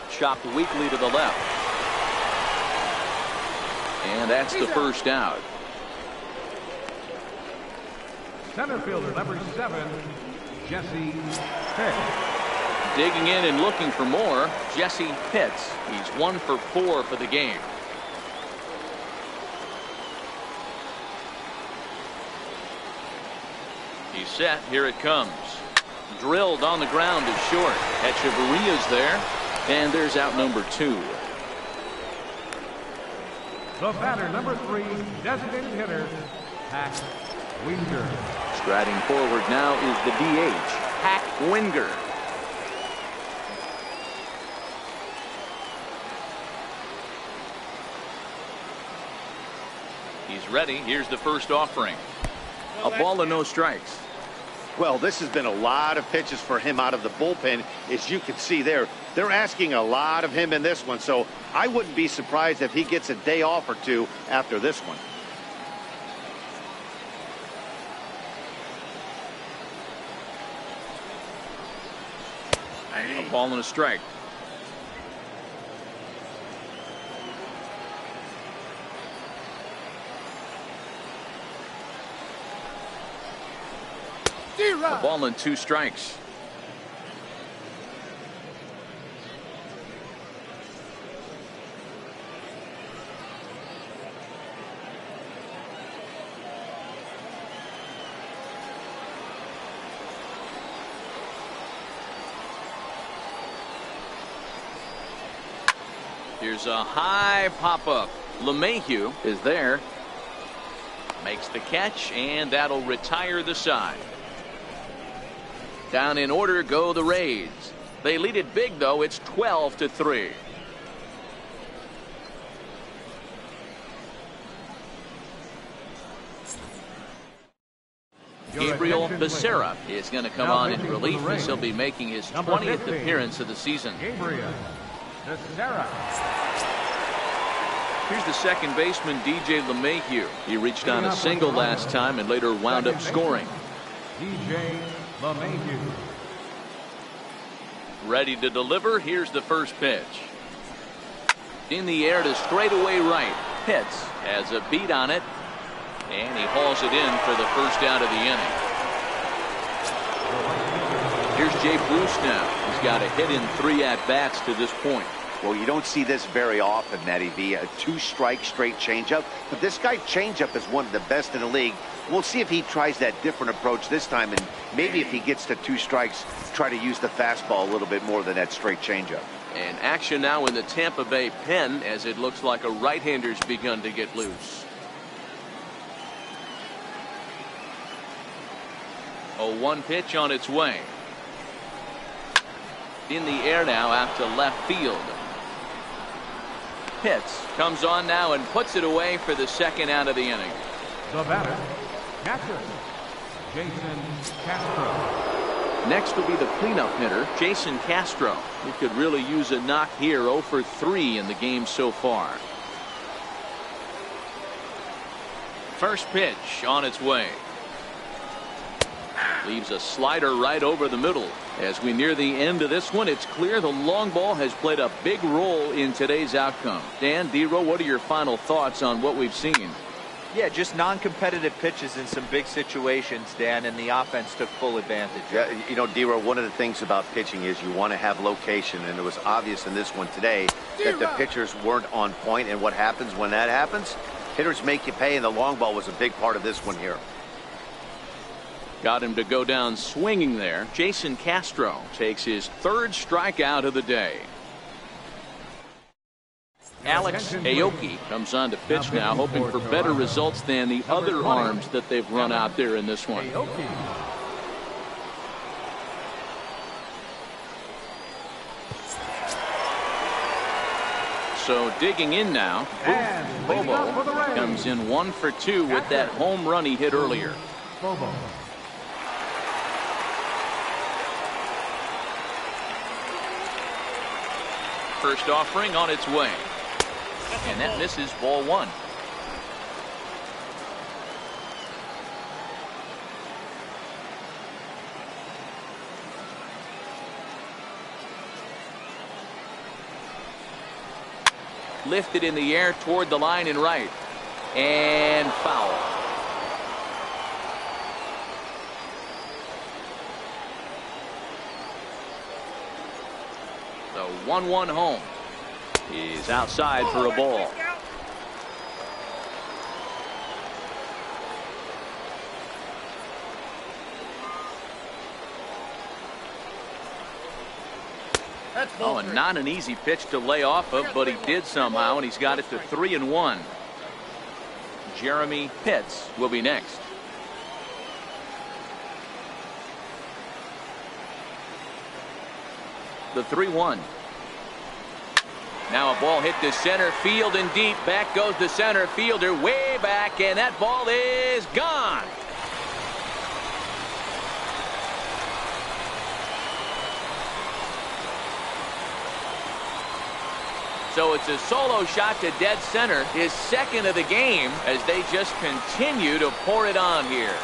[SPEAKER 1] Chopped weakly to the left. And that's the first out.
[SPEAKER 4] Center fielder number 7, Jesse Pitts.
[SPEAKER 1] Digging in and looking for more, Jesse Pitts. He's 1 for 4 for the game. He's set. Here it comes. Drilled on the ground is short. Echeverria's there. And there's out number 2.
[SPEAKER 4] The batter, number 3, designated hitter, Hack Winger.
[SPEAKER 1] Striding forward now is the DH, Hack Winger. He's ready. Here's the first offering. A ball and no strikes.
[SPEAKER 2] Well, this has been a lot of pitches for him out of the bullpen. As you can see there, they're asking a lot of him in this one. So I wouldn't be surprised if he gets a day off or two after this one.
[SPEAKER 1] A ball and a strike. A ball and 2 strikes. Here's a high pop-up. LeMahieu is there. Makes the catch, and that'll retire the side. Down in order go the Rays. They lead it big, though. It's 12-3. Gabriel Becerra is going to come on in relief as he'll be making his 20th appearance of the season.
[SPEAKER 4] Gabriel Becerra.
[SPEAKER 1] Here's the second baseman, DJ LeMahieu. He reached on a single last time and later wound up scoring.
[SPEAKER 4] DJ LeMahieu.
[SPEAKER 1] Ready to deliver. Here's the first pitch. In the air to straightaway right. Pitts has a beat on it, and he hauls it in for the first out of the inning. Here's Jay Bruce now. He's got a hit in 3 at-bats to this point.
[SPEAKER 2] Well, you don't see this very often, Matty V. A 2-strike straight changeup. But this guy changeup is one of the best in the league. We'll see if he tries that different approach this time, and maybe if he gets to 2 strikes, try to use the fastball a little bit more than that straight changeup.
[SPEAKER 1] And action now in the Tampa Bay pen, as it looks like a right-hander's begun to get loose. 0-1 pitch on its way. In the air now out to left field. Pitts comes on now and puts it away for the second out of the inning.
[SPEAKER 4] The batter, catcher, Jason Castro.
[SPEAKER 1] Next will be the cleanup hitter, Jason Castro. He could really use a knock here. 0 for 3 in the game so far. First pitch on its way. Leaves a slider right over the middle. As we near the end of this one, it's clear the long ball has played a big role in today's outcome. Dan, Dero, what are your final thoughts on what we've seen?
[SPEAKER 3] Yeah, just non-competitive pitches in some big situations, Dan, and the offense took full advantage.
[SPEAKER 2] Yeah, you know, Dero, one of the things about pitching is you want to have location, and it was obvious in this one today that the pitchers weren't on point. And what happens when that happens? Hitters make you pay, and the long ball was a big part of this one here.
[SPEAKER 1] Got him to go down swinging there. Jason Castro takes his third strikeout of the day. Alex Aoki comes on to pitch now, hoping for better results than the other arms that they've run out there in this one. So digging in now, Bobo comes in 1 for 2 with that home run he hit earlier.
[SPEAKER 4] Bobo.
[SPEAKER 1] First offering on its way. And that misses, ball 1. Lifted in the air toward the line and right. And foul. The 1-1 home is outside for a ball. Oh, and not an easy pitch to lay off of, but he did somehow, and he's got it to 3-1. Jeremy Pitts will be next. The 3-1. Now a ball hit to center field and deep. Back goes the center fielder way back, and that ball is gone. So it's a solo shot to dead center, his second of the game, as they just continue to pour it on here.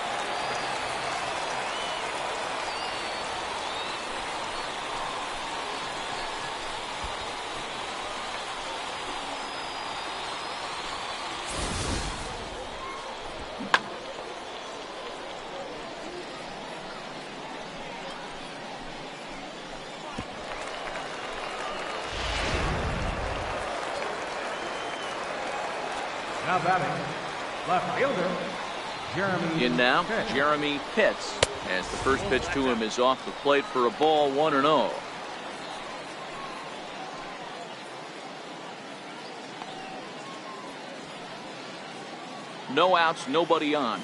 [SPEAKER 4] Now batting, left fielder, Jeremy.
[SPEAKER 1] In now, Jeremy Pitts, as the first pitch to him is off the plate for a ball, 1-0. No outs, nobody on.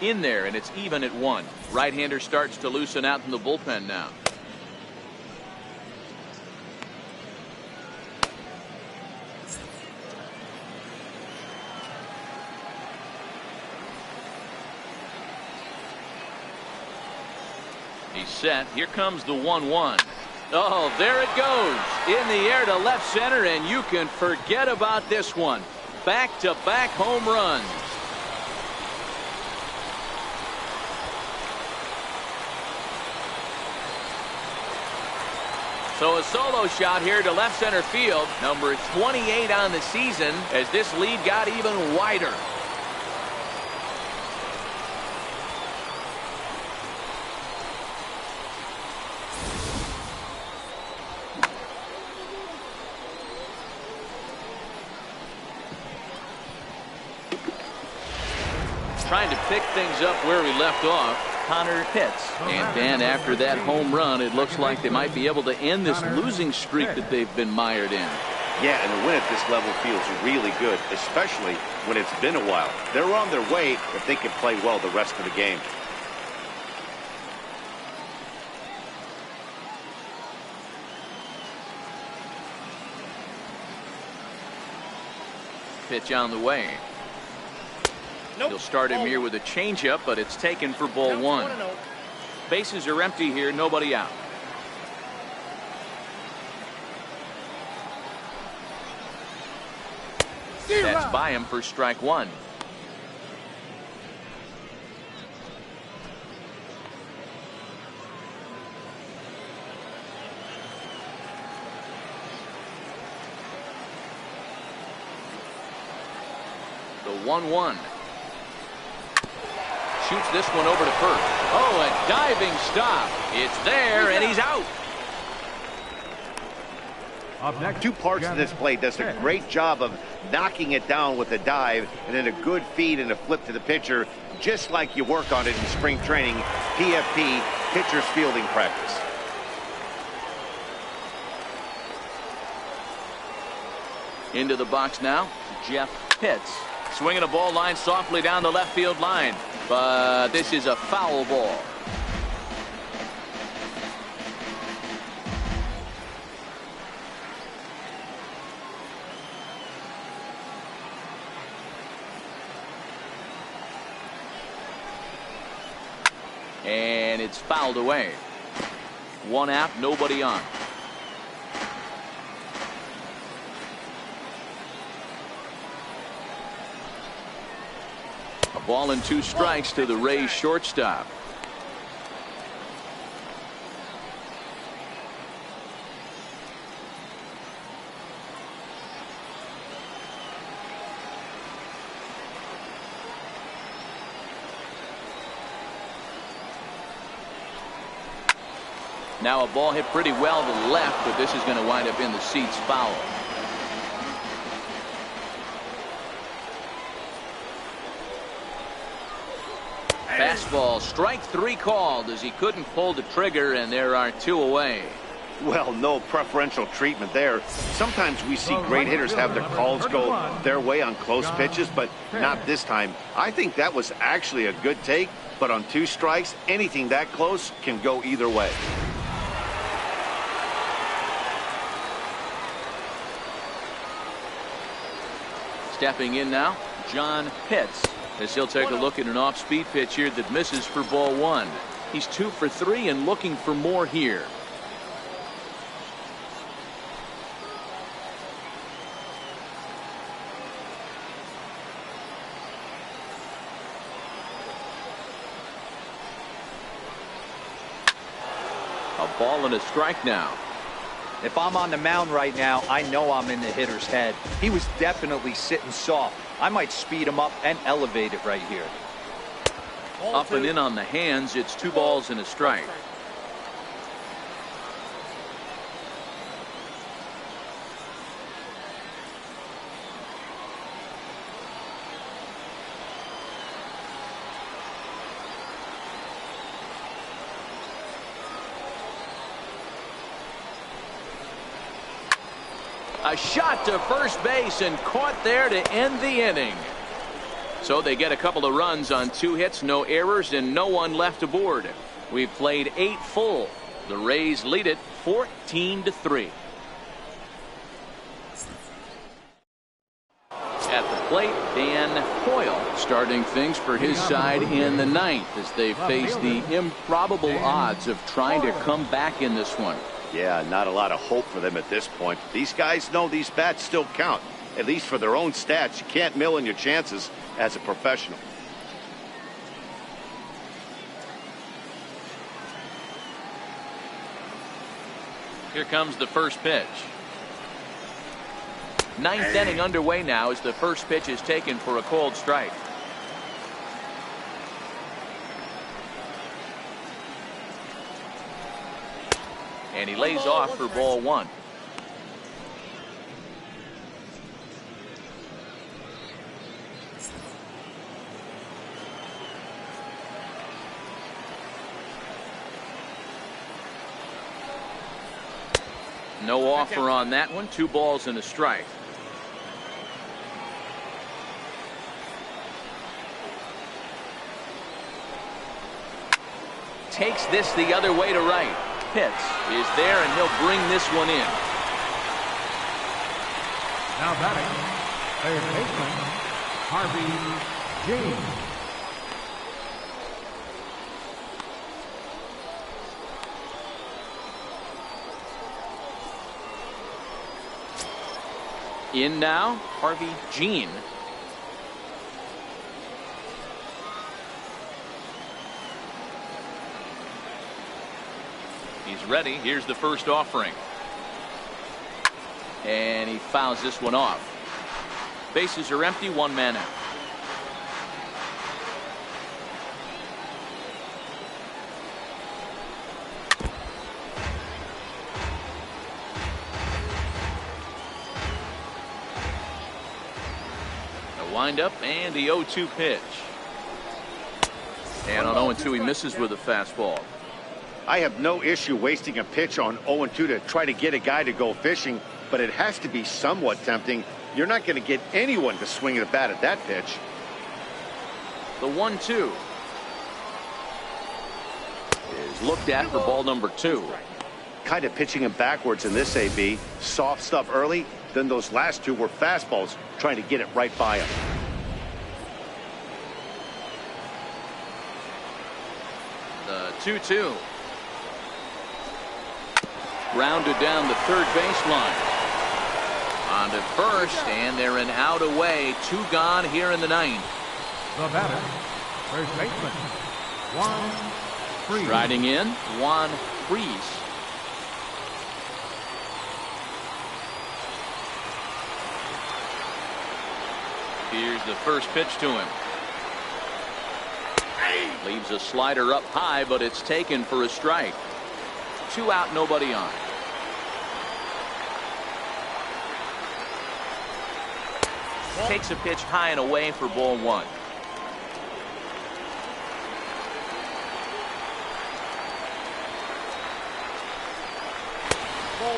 [SPEAKER 1] In there, and it's even at 1. Right-hander starts to loosen out in the bullpen now. He's set. Here comes the 1-1. Oh, there it goes. In the air to left center, and you can forget about this one. Back-to-back home runs. So a solo shot here to left center field, number 28 on the season, as this lead got even wider. Trying to pick things up where we left off. Connor Pitts. And Dan, after that home run, it looks like they might be able to end this losing streak that they've been mired in.
[SPEAKER 2] Yeah, and a win at this level feels really good, especially when it's been a while. They're on their way if they can play well the rest of the game.
[SPEAKER 1] Pitch on the way. He'll start him here with a changeup, but it's taken for ball 1. Bases are empty here, nobody out. That's by him for strike 1. The 1-1. Shoots this one over to first. Oh, a diving stop. It's there, and he's out.
[SPEAKER 4] Up next,
[SPEAKER 2] Two parts of this play. Does a great job of knocking it down with a dive, and then a good feed and a flip to the pitcher, just like you work on it in spring training, PFP, pitcher's fielding practice.
[SPEAKER 1] Into the box now, Jeff Pitts. Swinging a ball line softly down the left field line. But this is a foul ball. And it's fouled away. One out, nobody on. A ball and 2 strikes to the Rays shortstop. Now a ball hit pretty well to the left, but this is going to wind up in the seats foul. Fastball, strike 3 called as he couldn't pull the trigger, and there are 2 away.
[SPEAKER 2] Well, no preferential treatment there. Sometimes we see great hitters have their calls go their way on close pitches, but not this time. I think that was actually a good take, but on 2 strikes, anything that close can go either way.
[SPEAKER 1] Stepping in now, John Pitts, as he'll take a look at an off-speed pitch here that misses for ball 1. He's 2 for 3 and looking for more here. A ball and a strike now.
[SPEAKER 3] If I'm on the mound right now, I know I'm in the hitter's head. He was definitely sitting soft. I might speed him up and elevate it right here.
[SPEAKER 1] Up and in on the hands. It's 2 balls and a strike. A shot to first base and caught there to end the inning. So they get a couple of runs on 2 hits, no errors, and no one left aboard. We've played 8 full. The Rays lead it 14-3. At the plate, Dan Hoyle starting things for his side in the 9th as they face the improbable odds of trying to come back in this one.
[SPEAKER 2] Yeah, not a lot of hope for them at this point. These guys know these bats still count, at least for their own stats. You can't mill in your chances as a professional.
[SPEAKER 1] Here comes the first pitch. 9th inning underway now as the first pitch is taken for a called strike. And he lays off for ball 1. No offer on that one. 2 balls and a strike. Takes this the other way to right. Pitts is there, and he'll bring this one in.
[SPEAKER 4] Now batting, third baseman, Harvey James.
[SPEAKER 1] In now, Harvey Jean. He's ready. Here's the first offering. And he fouls this one off. Bases are empty, 1 man out. Wind up and the 0-2 pitch. And on 0-2 he misses with a fastball.
[SPEAKER 2] I have no issue wasting a pitch on 0-2 to try to get a guy to go fishing, but it has to be somewhat tempting. You're not going to get anyone to swing a bat at that pitch.
[SPEAKER 1] The 1-2 is looked at for ball number 2.
[SPEAKER 2] Kind of pitching him backwards in this AB. Soft stuff early, then those last two were fastballs, trying to get it right by him.
[SPEAKER 1] The 2-2. Grounded down the third baseline. On to first, and they're an out away. 2 gone here in the 9th.
[SPEAKER 4] The batter, first baseman, Juan Freese.
[SPEAKER 1] Riding in, Juan Freese. Here's the first pitch to him. Leaves a slider up high, but it's taken for a strike. 2 out, nobody on. Takes a pitch high and away for ball 1.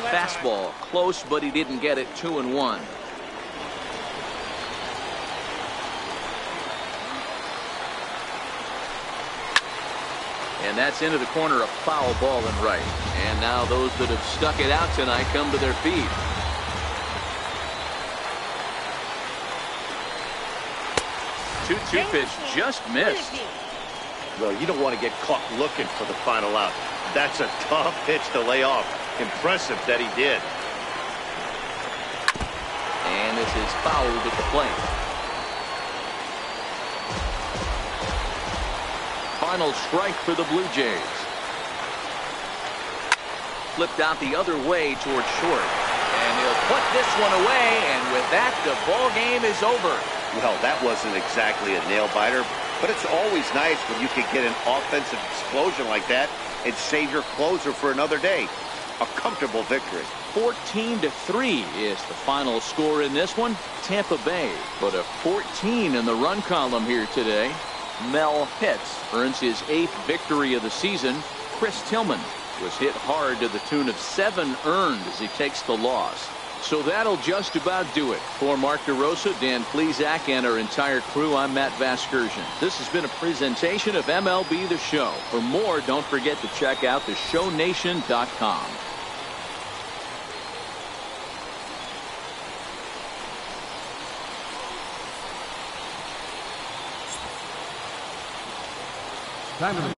[SPEAKER 1] Fastball close, but he didn't get it. 2-1. And that's into the corner, a foul ball and right. And now those that have stuck it out tonight come to their feet. Two pitch just missed.
[SPEAKER 2] Well, you don't want to get caught looking for the final out. That's a tough pitch to lay off. Impressive that he did.
[SPEAKER 1] And this is fouled at the plate. Final strike for the Blue Jays. Flipped out the other way towards short. And he'll put this one away, and with that, the ball game is over.
[SPEAKER 2] Well, that wasn't exactly a nail-biter, but it's always nice when you can get an offensive explosion like that and save your closer for another day. A comfortable victory.
[SPEAKER 1] 14-3 is the final score in this one. Tampa Bay put a 14 in the run column here today. Mel Pitts earns his 8th victory of the season. Chris Tillman was hit hard to the tune of 7 earned as he takes the loss. So that'll just about do it. For Mark DeRosa, Dan Plesac, and our entire crew, I'm Matt Vasgersian. This has been a presentation of MLB The Show. For more, don't forget to check out theshownation.com.
[SPEAKER 4] Time to